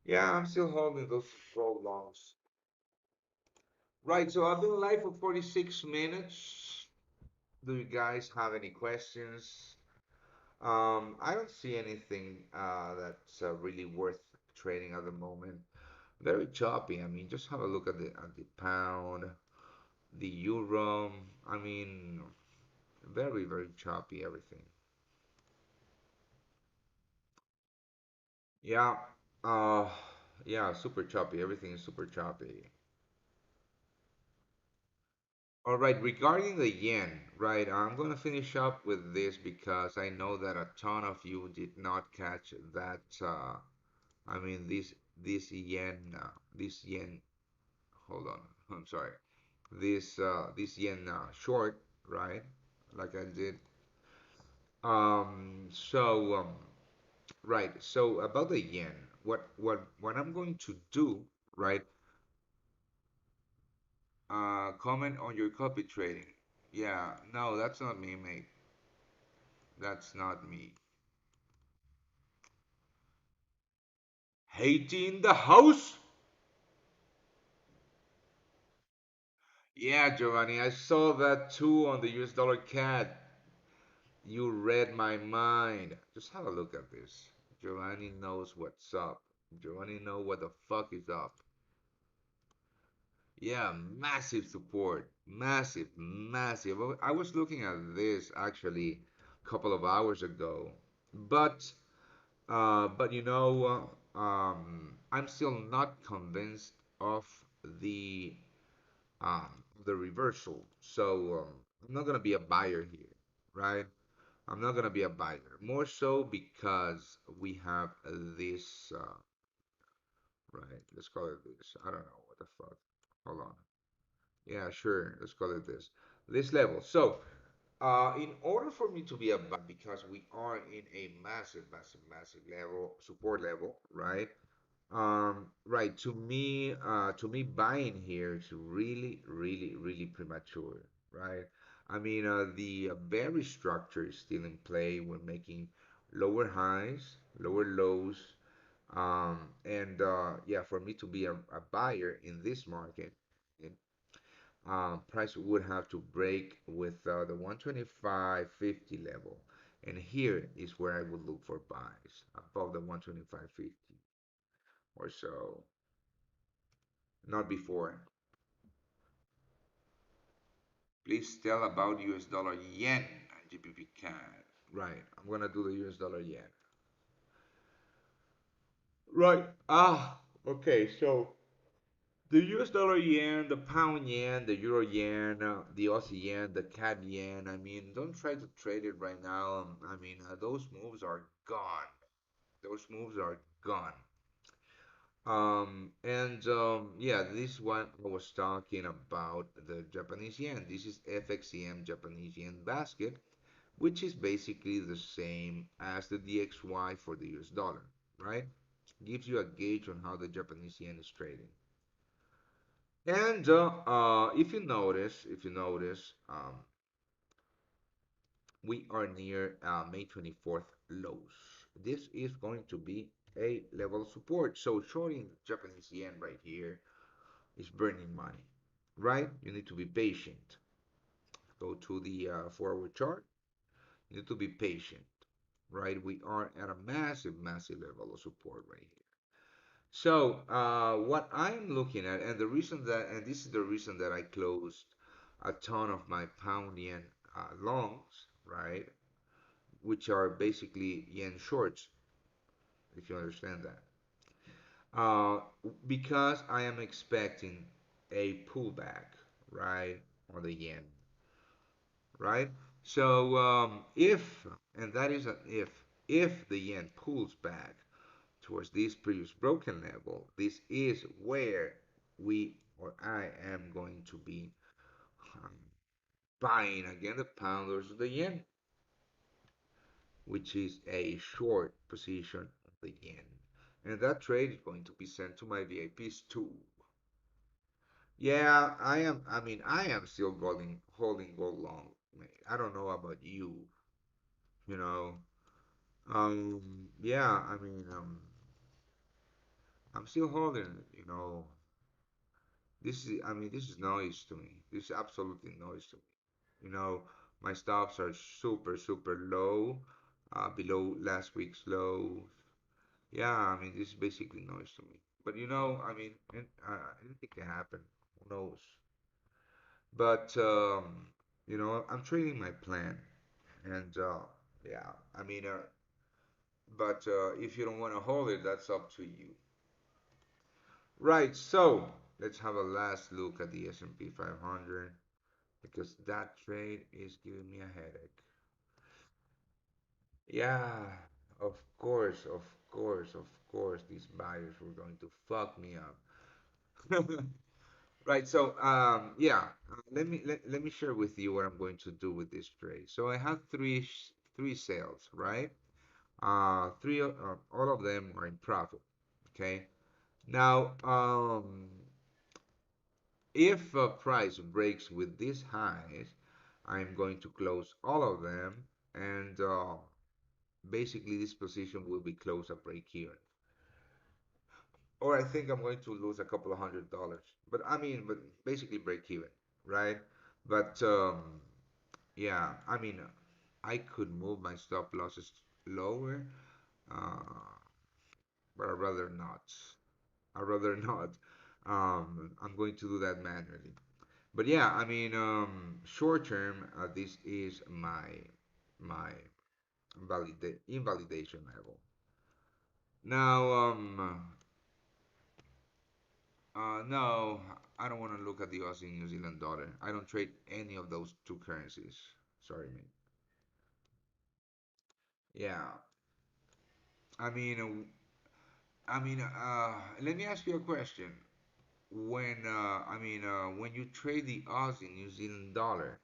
Yeah, I'm still holding those control longs. Right, so I've been live for 46 minutes. Do you guys have any questions? I don't see anything that's really worth trading at the moment. Very choppy. I mean, just have a look at the pound, the euro. I mean, very, very choppy everything. Yeah, uh, yeah, super choppy. Everything is super choppy. All right, regarding the yen, right, I'm going to finish up with this because I know that a ton of you did not catch that. I mean, this yen. Hold on, I'm sorry. This yen short, right? Like I did. Right. So about the yen, what I'm going to do, right? Comment on your copy trading. Yeah, no, that's not me, mate. That's not me. Haiti in the house? Yeah, Giovanni, I saw that too on the US dollar CAD. You read my mind. Just have a look at this. Giovanni knows what's up. Giovanni know what the fuck is up. Yeah, massive support. Massive, massive. I was looking at this actually a couple of hours ago. But I'm still not convinced of the the reversal. So I'm not gonna be a buyer here, right? I'm not gonna be a buyer. More so because we have this, right? Let's call it this. I don't know what the fuck. Hold on. Yeah, sure. Let's call it this. This level. So, in order for me to be a buyer, because we are in a massive, massive, massive level, support level, right? Right. To me, buying here is really, really, really premature, right? I mean, the berry structure is still in play. We're making lower highs, lower lows, and yeah, for me to be a buyer in this market, price would have to break with the 125.50 level, and here is where I would look for buys above the 125.50 or so. Not before. Please tell about US dollar yen and GBP CAD. Right, I'm gonna do the US dollar yen. Right. Okay. So the US dollar yen, the pound yen, the euro yen, the Aussie yen, the CAD yen. I mean, don't try to trade it right now. I mean, those moves are gone. Those moves are gone. Yeah, this one I was talking about the Japanese yen. This is FXEM Japanese yen basket, which is basically the same as the DXY for the US dollar, right? Gives you a gauge on how the Japanese yen is trading. And if you notice, we are near May 24th lows. This is going to be a level of support. So shorting Japanese yen right here is burning money, right? You need to be patient. Go to the forward chart. You need to be patient, right? We are at a massive, massive level of support right here. So what I'm looking at, and this is the reason that I closed a ton of my pound yen longs, right? Which are basically yen shorts, if you understand that. Uh, because I am expecting a pullback, right, on the yen, right? So if, and that is an if the yen pulls back towards this previous broken level, this is where we or I am going to be um, buying again the pound versus the yen, which is a short position of the yen. And that trade is going to be sent to my VIPs too. Yeah, I am still holding gold long. I don't know about you, you know. Yeah, I'm still holding it. This is noise to me. This is absolutely noise to me. You know, my stops are super, super low, below last week's low. Yeah, this is basically noise to me. But anything can happen. Who knows? But I'm trading my plan, and yeah, but if you don't want to hold it, that's up to you. Right. So let's have a last look at the S&P 500 because that trade is giving me a headache. Yeah, of course, of course, of course, these buyers were going to fuck me up. Right, so yeah, let me share with you what I'm going to do with this trade. So I have three sales, right? All of them are in profit. Okay. Now, if price breaks with these highs, I'm going to close all of them, and basically this position will be closed at break even. Or I think I'm going to lose a couple of $100, but basically break even, right? But yeah, I could move my stop losses lower, uh, but I'd rather not. I'd rather not. I'm going to do that manually. But yeah, short term, this is my invalidation level. Now, no, I don't want to look at the Aussie New Zealand dollar. I don't trade any of those two currencies. Sorry, mate. Yeah, I mean, let me ask you a question. When you trade the Aussie New Zealand dollar,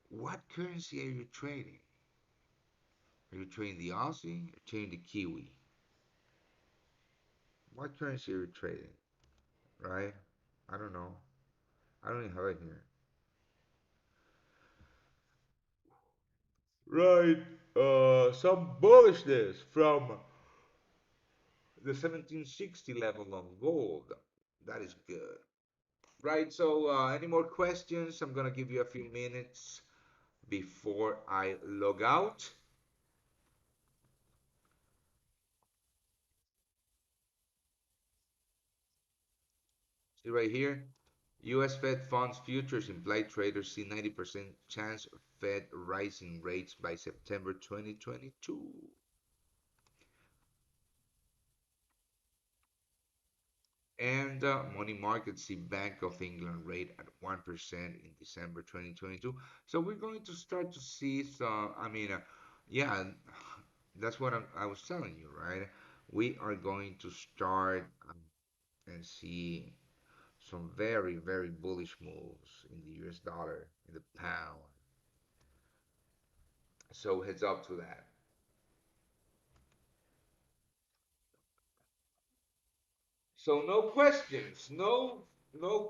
what currency are you trading? Are you trading the Aussie or trading the Kiwi? What currency are you trading? Right? I don't know. I don't even have it here. Right. Some bullishness from the 1760 level on gold. That is good. Right. So, any more questions? I'm gonna give you a few minutes before I log out. See right here. US Fed funds futures implied traders see 90% chance of Fed rising rates by September 2022. And money markets see Bank of England rate at 1% in December 2022. So we're going to start to see some, yeah, that's what I was telling you, right? We are going to start. and see some very, very bullish moves in the US dollar, in the pound. So heads up to that. So no questions, no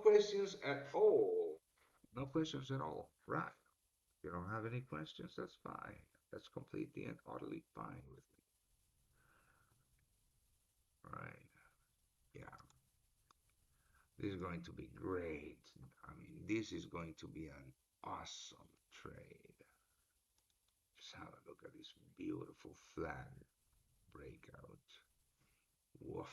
questions at all. No questions at all. Right. If you don't have any questions, that's fine. That's completely and utterly fine with me. Right. Yeah. This is going to be great. I mean, this is going to be an awesome trade. Just have a look at this beautiful flat breakout. Woof.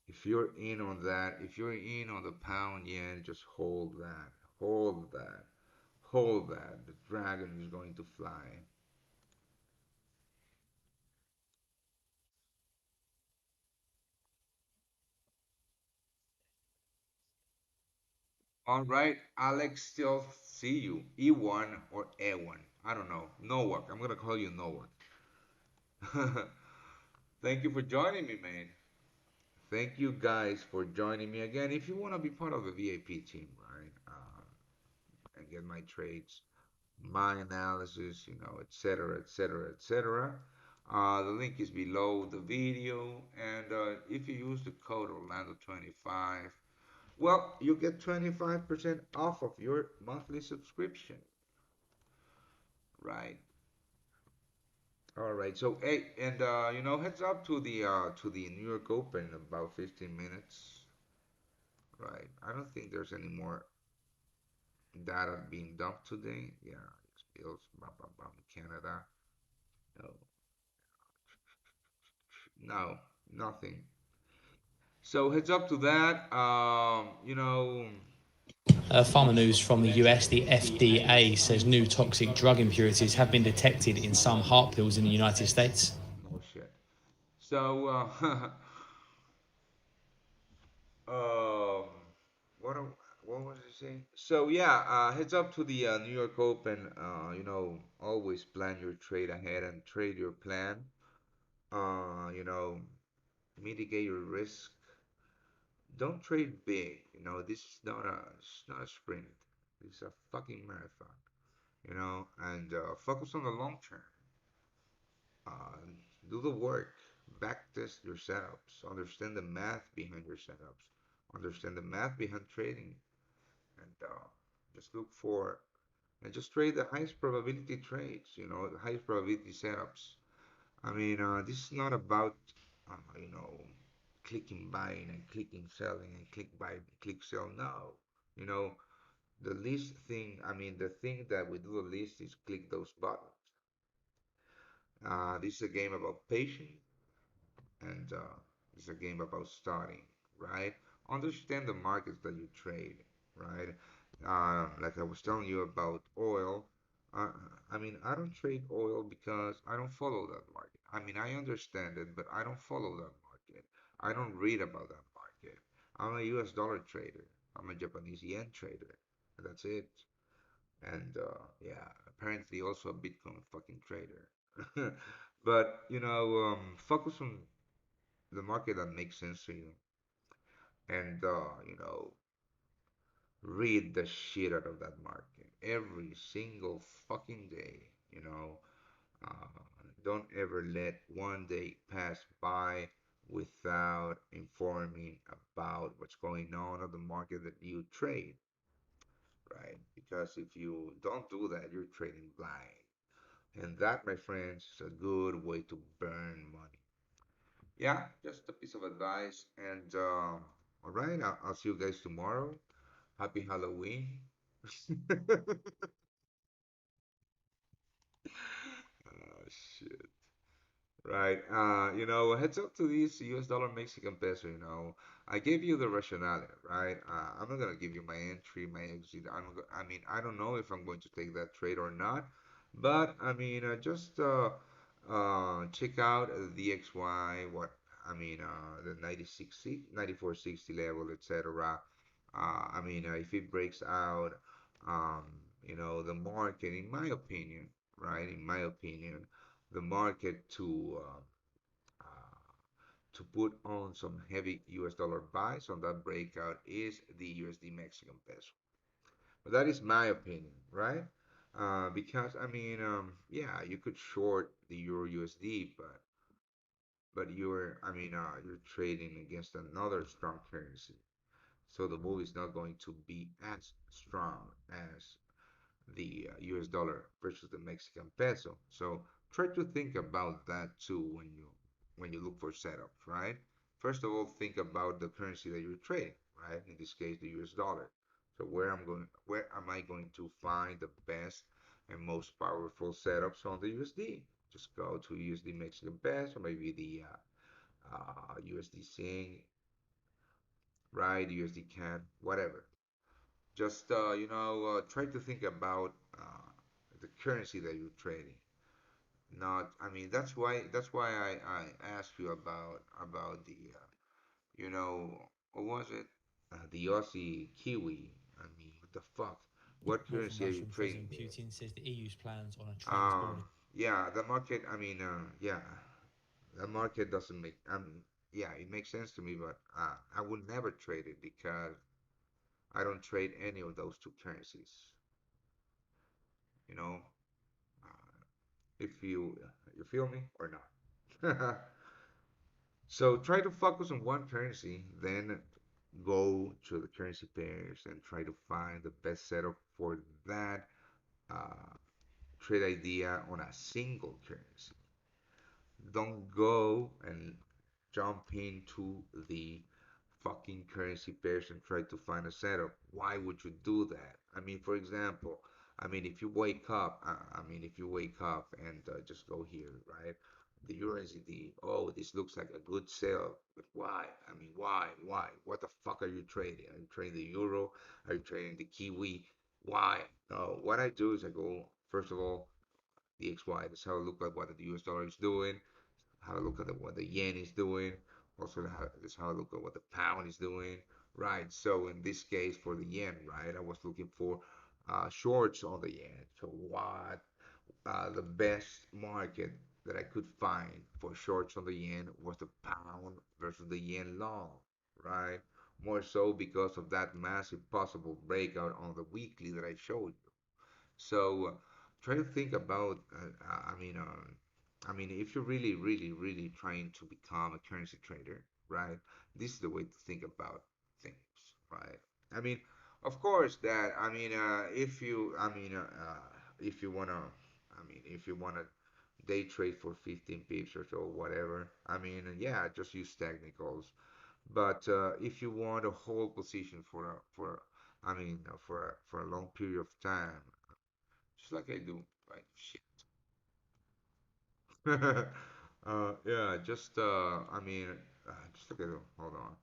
If you're in on that, if you're in on the pound yen, just hold that. Hold that. Hold that. The dragon is going to fly. All right, Alex, still see you. E1 or A1. I don't know. Nowak. I'm going to call you Nowak. Thank you for joining me, man. Thank you guys for joining me again. If you want to be part of the VIP team, right, and get my trades, my analysis, etc., etc., etc., the link is below the video. And if you use the code Orlando25, well, you get 25% off of your monthly subscription, right? All right. So, hey, and heads up to the New York Open in about 15 minutes, right? I don't think there's any more data being dumped today. Yeah, bills, bam, bam, bam, Canada. No, no, nothing. So heads up to that.
Pharma news from the US, the FDA says new toxic drug impurities have been detected in some heart pills in the United States.
No shit. So, um, what am- what was I saying? So yeah, heads up to the New York Open. Always plan your trade ahead and trade your plan. Uh, you know, Mitigate your risk. Don't trade big. This is not a sprint. This is a fucking marathon. And focus on the long term. Uh, do the work. Backtest your setups. Understand the math behind your setups. Understand the math behind trading. And just look for and just trade the highest probability trades. The highest probability setups. I mean, this is not about clicking buying and clicking selling and click buy, click sell. No, you know, the least thing. I mean, the thing that we do the least is click those buttons. This is a game about patience, and it's a game about starting, right? Understand the markets that you trade, right? Like I was telling you about oil. Uh, I mean, I don't trade oil because I don't follow that market. I mean, I understand it, but I don't follow that market. I don't read about that market. I'm a US dollar trader. I'm a Japanese yen trader. That's it. And yeah, apparently also a Bitcoin fucking trader. But focus on the market that makes sense to you, and read the shit out of that market every single fucking day. Uh, don't ever let one day pass by without informing about what's going on the market that you trade, right? Because if you don't do that, you're trading blind. And that, my friends, is a good way to burn money. Yeah, just a piece of advice. And all right, I'll see you guys tomorrow. Happy Halloween. Oh, shit. Right. Heads up to this US dollar Mexican peso, I gave you the rationale, right? I'm not gonna give you my entry, my exit. I mean, I don't know if I'm going to take that trade or not, but I mean, just check out the XY, the 9460 level, etc. If it breaks out, um, the market, in my opinion, right? In my opinion, the market to to put on some heavy US dollar buys on that breakout is the USD Mexican peso. But that is my opinion, right? Because I mean, yeah, you could short the Euro USD, but you're, I mean, you're trading against another strong currency, so the move is not going to be as strong as the US dollar versus the Mexican peso. So try to think about that too when you look for setups, right? First of all, think about the currency that you're trading, right? In this case, the US dollar. So where am I going to find the best and most powerful setups on the USD? Just go to USD Mexican peso, maybe the USD Sing, right? USD CAD, whatever. Just try to think about the currency that you're trading. Not, I mean, that's why I asked you about the what was it? The Aussie Kiwi. I mean, what the fuck? What
More from
currency are you
Russian
trading
President
there?
Putin says the EU's plans on a
Um,
trans-border.
yeah, the market. I mean, yeah, the market doesn't make. Yeah, it makes sense to me, but I would never trade it because I don't trade any of those two currencies. You know, if you feel me or not. So try to focus on one currency, then go to the currency pairs and try to find the best setup for that uh, trade idea on a single currency. Don't go and jump into the fucking currency pairs and try to find a setup. Why would you do that? I mean, for example, I mean, if you wake up, if you wake up and just go here, right? The USD, oh, this looks like a good sale, but why? I mean, why? Why? What the fuck are you trading? Are you trading the euro? Are you trading the Kiwi? Why? No, what I do is I go, first of all, the XY. That's how I look at what the US dollar is doing, how I look at what the yen is doing. Also, that's how I look at what the pound is doing. Right. So in this case, for the yen, right, I was looking for shorts on the yen. So what the best market that I could find for shorts on the yen was the pound versus the yen long, right? More so because of that massive possible breakout on the weekly that I showed you. So try to think about. I mean, if you're really, really, really trying to become a currency trader, right? This is the way to think about things, right? I mean, of course that. If you wanna, if you wanna day trade for 15 pips or so, whatever. I mean, yeah, just use technicals. But if you want a whole position for a long period of time, just like I do, right? Shit. Yeah, just look at it. Hold on.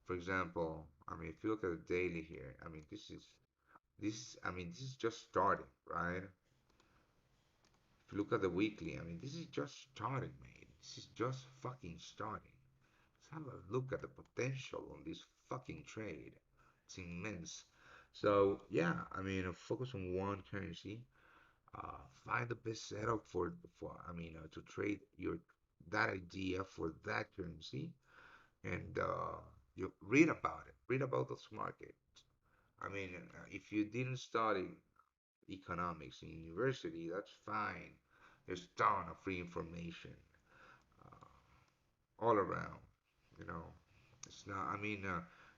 For example, I mean, if you look at the daily here, I mean, this is just starting, right? If you look at the weekly, I mean, this is just starting, mate. This is just fucking starting. Let's have a look at the potential on this fucking trade. It's immense. So yeah, focus on one currency. Find the best setup to trade your that idea for that currency, and you read about it. Read about those markets. If you didn't study economics in university, that's fine. There's ton of free information all around. You know, it's not.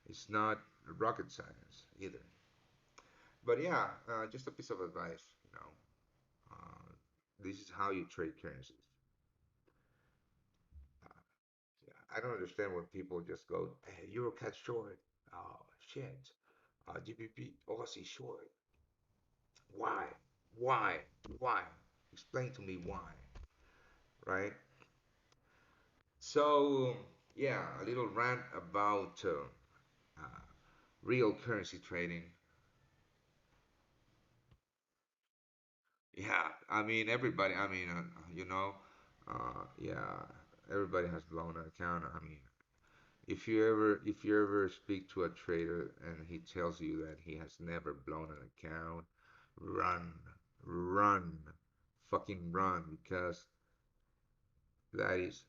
It's not rocket science either. But yeah, just a piece of advice. This is how you trade currencies. Yeah, I don't understand when people just go, hey, Eurocat short. Oh, shit. GBP Aussie short. Why? Why? Why? Explain to me why, right? So, yeah, a little rant about real currency trading. Yeah, everybody, yeah, everybody has blown an account. If you ever speak to a trader and he tells you that he has never blown an account, run, run, fucking run, because that is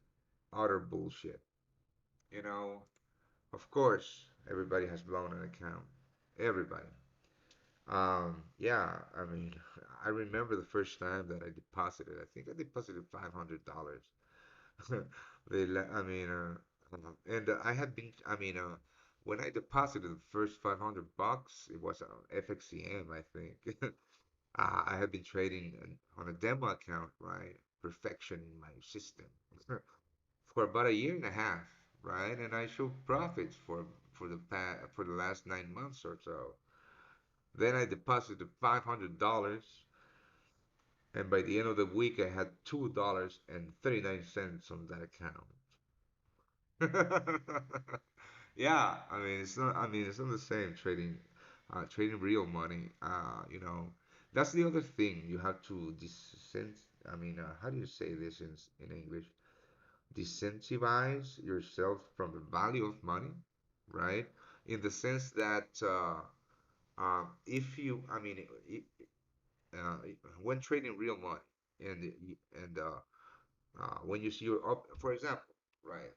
utter bullshit. You know, of course, everybody has blown an account. Everybody. Yeah, I mean, I remember the first time that I deposited. I think I deposited $500. I mean, and I had been, I mean, when I deposited the first 500 bucks, it was FXCM, I think. I had been trading on a demo account, right? Perfection in my system for about a year and a half, right? And I showed profits for the last 9 months or so. Then I deposited $500, and by the end of the week, I had $2.39 on that account. Yeah, I mean it's not. I mean it's not the same trading real money. That's the other thing. You have to dissent. I mean, how do you say this in English? Disincentivize yourself from the value of money, right? In the sense that if you, I mean, uh, when trading real money, and when you see your up, for example, right?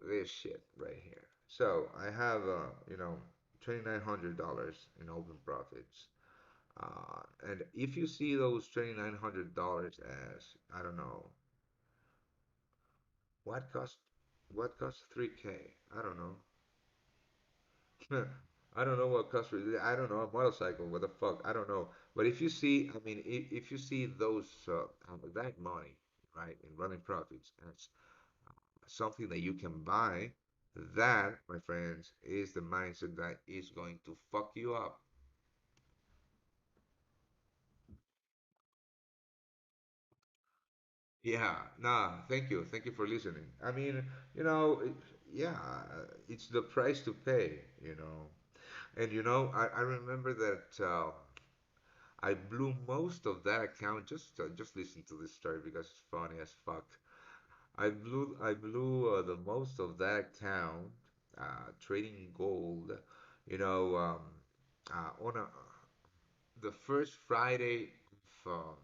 This shit right here. So I have, $2,900 in open profits. And if you see those $2,900 as, I don't know, what cost, what cost 3K? I don't know. I don't know what cost. I don't know a motorcycle. What the fuck? I don't know. But if you see, I mean, if you see those that money, right, in running profits as something that you can buy, that, my friends, is the mindset that is going to fuck you up. Yeah, nah, thank you. Thank you for listening. I mean, yeah, it's the price to pay, you know. And I remember that I blew most of that account. Just listen to this story because it's funny as fuck. I blew the most of that account trading gold, you know, on the first Friday of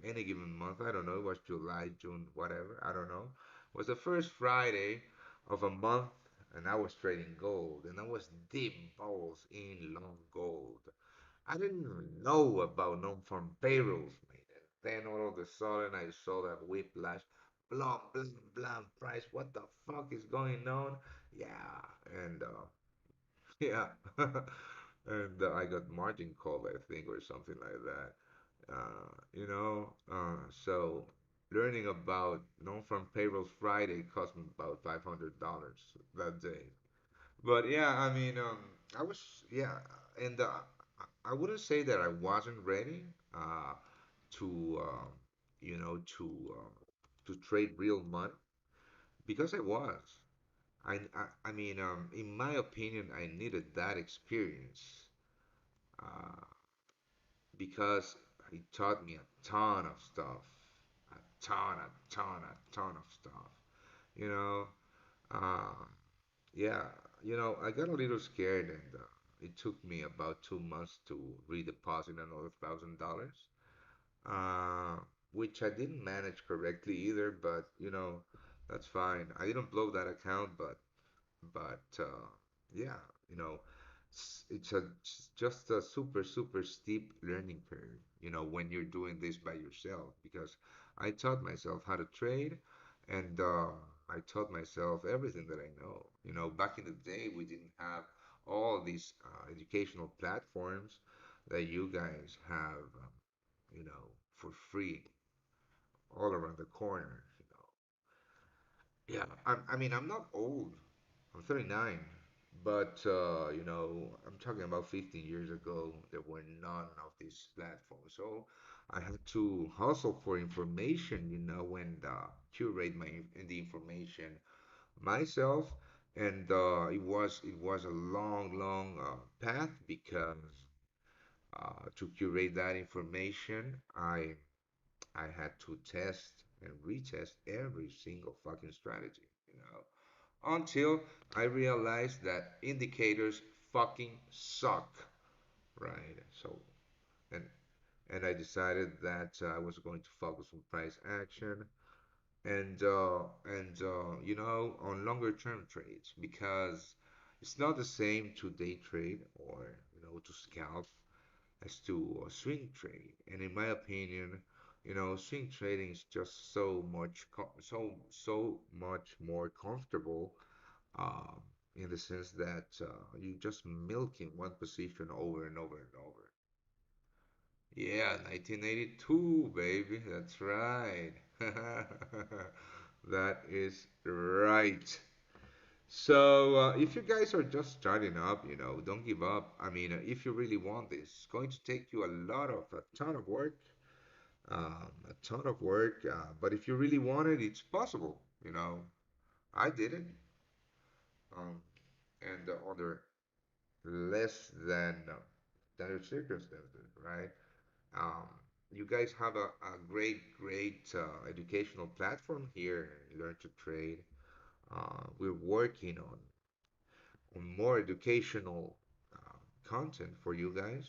any given month. I don't know. It was July, June, whatever. I don't know. It was the first Friday of a month, and I was trading gold, and I was deep balls in long gold. I didn't even know about non-farm payrolls, man. And then all of a sudden, I saw that whiplash. Blah, blah, blah, price. What the fuck is going on? Yeah, and yeah, and I got margin call, I think, or something like that. So learning about non-farm payrolls Friday cost me about $500 that day. But yeah, I mean, I was, yeah, and I wouldn't say that I wasn't ready to, to trade real money because I was. I mean, in my opinion, I needed that experience uh, because he taught me a ton of stuff, a ton of stuff. You know, uh, yeah, I got a little scared, and it took me about 2 months to redeposit another $1,000, uh, which I didn't manage correctly either. But that's fine. I didn't blow that account, but yeah, you know, it's just a super super steep learning curve. When you're doing this by yourself, because I taught myself how to trade, and I taught myself everything that I know. Back in the day, we didn't have all these educational platforms that you guys have, for free all around the corner. Yeah, I mean, I'm not old. I'm 39, but I'm talking about 15 years ago. There were none of these platforms, so I had to hustle for information, and curate the information myself. And it was a long, long path because to curate that information, I had to test and retest every single fucking strategy, until I realized that indicators fucking suck, right? So, and and I decided that I was going to focus on price action, on longer term trades because it's not the same to day trade or to scalp as to a swing trade. And in my opinion, swing trading is just so much more comfortable, um, in the sense that you just milking one position over and over and over. Yeah, 1982, baby. That's right. That is right. So, if you guys are just starting up, don't give up. I mean, if you really want this, it's going to take you a ton of work, a ton of work. But if you really want it, it's possible. I did it, um, and under less than circumstances, right? Um, you guys have a great educational platform here, Learn to Trade. We're working on more educational content for you guys.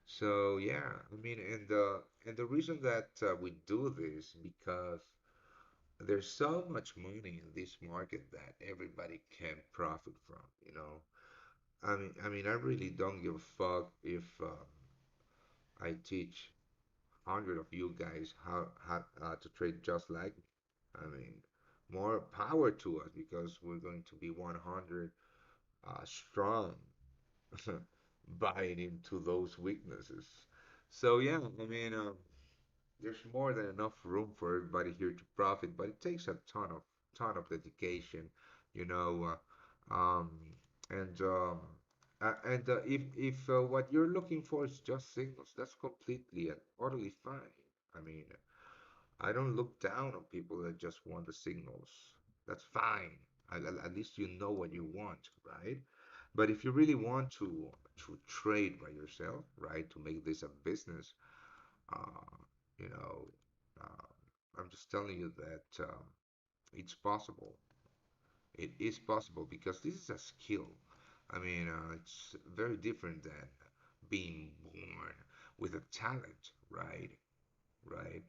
So yeah, I mean, and the reason that we do this because there's so much money in this market that everybody can profit from. I really don't give a fuck if I teach 100 of you guys how to trade just like me. I mean, more power to us because we're going to be 100 strong, buying into those weaknesses. So yeah, there's more than enough room for everybody here to profit, but it takes a ton of dedication, you know, and if what you're looking for is just signals, that's completely and utterly fine. I mean, I don't look down on people that just want the signals. That's fine. At least you know what you want, right? But if you really want to trade by yourself, right, to make this a business, uh, you know, I'm just telling you that it's possible. It is possible because this is a skill. It's very different than being born with a talent, right? Right?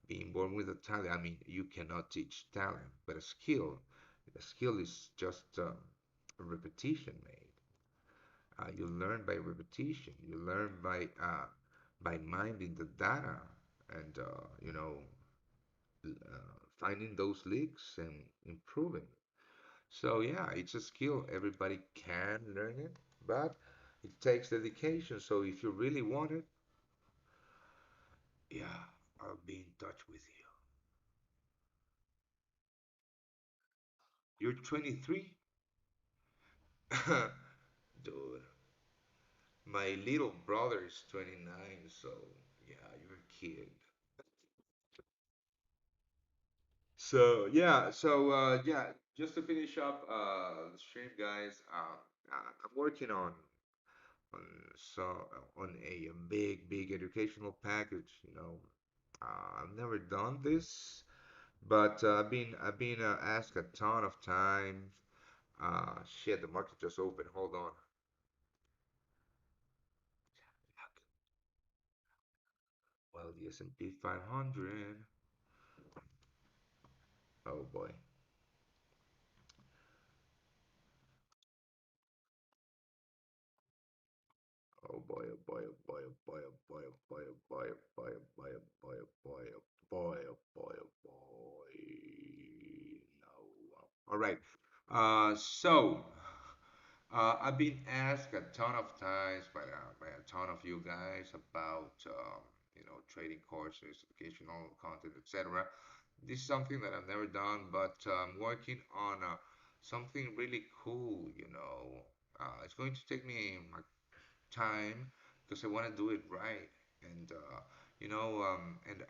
Being born with a talent, you cannot teach talent, but a skill is just a repetition made. You learn by repetition. You learn by minding the data and finding those leaks and improving. So yeah, it's a skill. Everybody can learn it, but it takes dedication. So if you really want it, yeah, I'll be in touch with you. You're 23? Dude, my little brother is 29, so yeah, you're a kid. So just to finish up the stream, guys, I'm working on on a big educational package. I've never done this, but I've been asked a ton of times. Shit, the market just opened. Hold on. Well, the S&P 500. Oh boy. Oh boy, oh boy, oh boy, oh boy, oh boy, oh boy, oh boy, oh boy, oh boy, oh boy, oh boy, oh boy, oh boy, oh boy. No. All right. I've been asked a ton of times by a ton of you guys about trading courses, educational content, etc. This is something that I've never done, but I'm working on something really cool. It's going to take me time because I want to do it right. And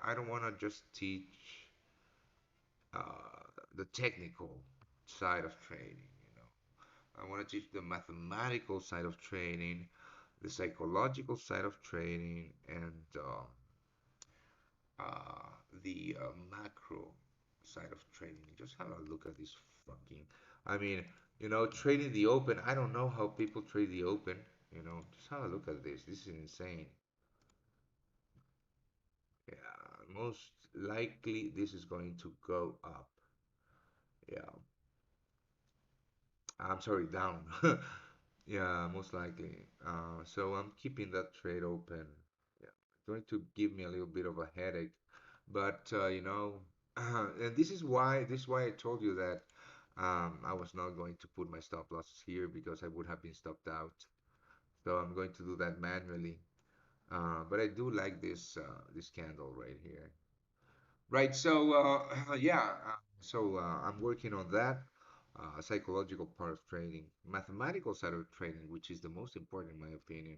I don't want to just teach the technical side of trading. I want to teach the mathematical side of trading, the psychological side of trading, and the macro side of trading. Just have a look at this fucking. I mean, trading the open. I don't know how people trade the open. Just have a look at this. This is insane. Yeah, most likely this is going to go up. Yeah, I'm sorry, down. Yeah, most likely. So I'm keeping that trade open. Yeah, going to give me a little bit of a headache, but and this is why I told you that I was not going to put my stop losses here because I would have been stopped out. So I'm going to do that manually. But I do like this candle right here. Right. So yeah. I'm working on that psychological part of trading, mathematical side of trading, which is the most important in my opinion.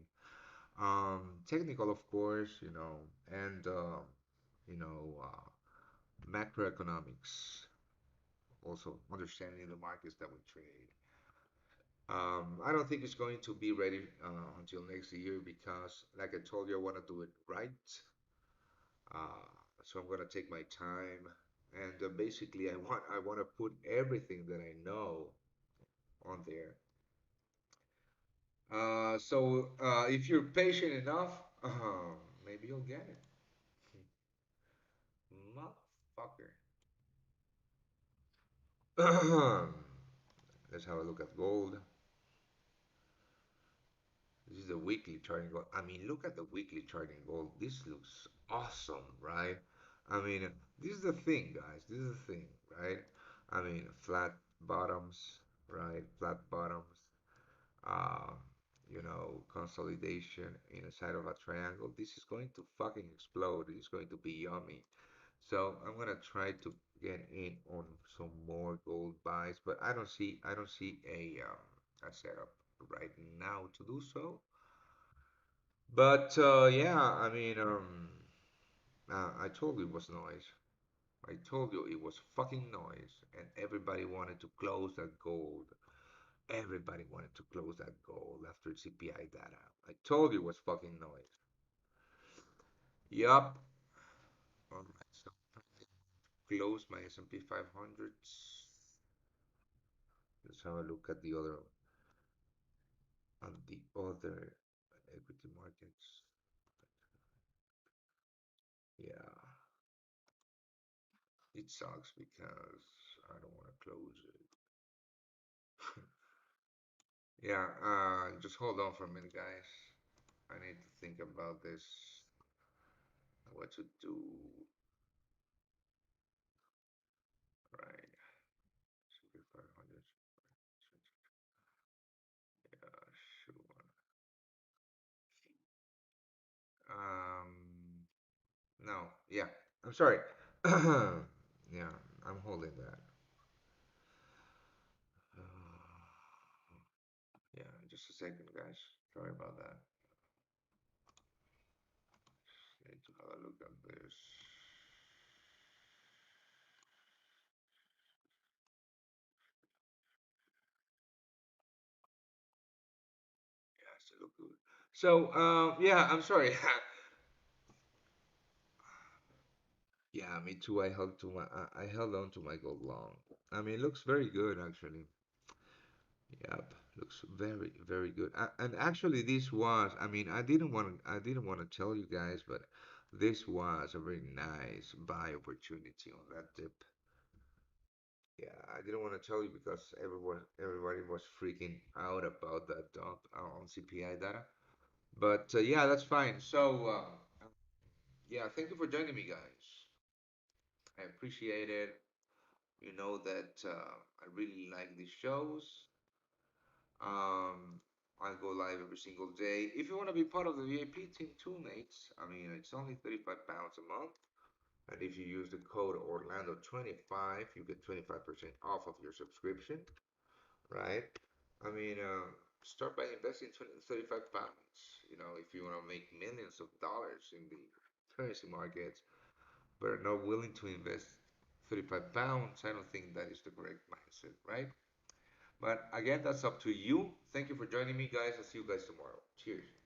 Technical, of course, and you know, macroeconomics, also understanding the markets that we trade. I don't think it's going to be ready until next year because, like I told you, I want to do it right. Uh, so I'm gonna take my time, and basically, I want to put everything that I know on there. If you're patient enough, maybe you'll get it, motherfucker. Let's have a look at gold. This is the weekly charting gold. I mean, look at the weekly charting gold. This looks awesome, right? I mean, this is the thing, guys. This is the thing, right? I mean, flat bottoms, right? Flat bottoms. Uh, consolidation in a side of a triangle. This is going to fucking explode. It's going to be yummy. So I'm gonna try to get in on some more gold buys, but I don't see a setup right now to do so. But yeah, I mean, I told you it was noise. I told you it was fucking noise, and everybody wanted to close that gold. Everybody wanted to close that gold after CPI data. I told you it was fucking noise. Yup. All right, so close my S&P 500s. Let's have a look at the other equity markets. Yeah, it sucks because I don't want to close it. Yeah, just hold on for a minute, guys. I need to think about this. What to do. Right. S&P 500. Yeah, sure. No, yeah. I'm sorry. Yeah, I'm holding that. Yeah, just a second, guys. Sorry about that. Need to have a look at this. Yeah, still look good. So, yeah, I'm sorry. Yeah, me too. I held on to my gold long. I mean, it looks very good actually. Yep, looks very, very good. And actually, I didn't want to tell you guys, but this was a very nice buy opportunity on that dip. Yeah, I didn't want to tell you because everybody was freaking out about that dump on CPI data. But yeah, that's fine. So yeah, thank you for joining me, guys. I appreciate it. You know that I really like these shows. Um, I go live every single day. If you want to be part of the VIP team too, mates, I mean, it's only 35 pounds a month. And if you use the code Orlando25, you get 25% off of your subscription, right? I mean, start by investing 20, 35 pounds. If you want to make millions of dollars in the currency markets, but are not willing to invest 35 pounds, I don't think that is the correct mindset, right? But again, that's up to you. Thank you for joining me, guys. I'll see you guys tomorrow. Cheers.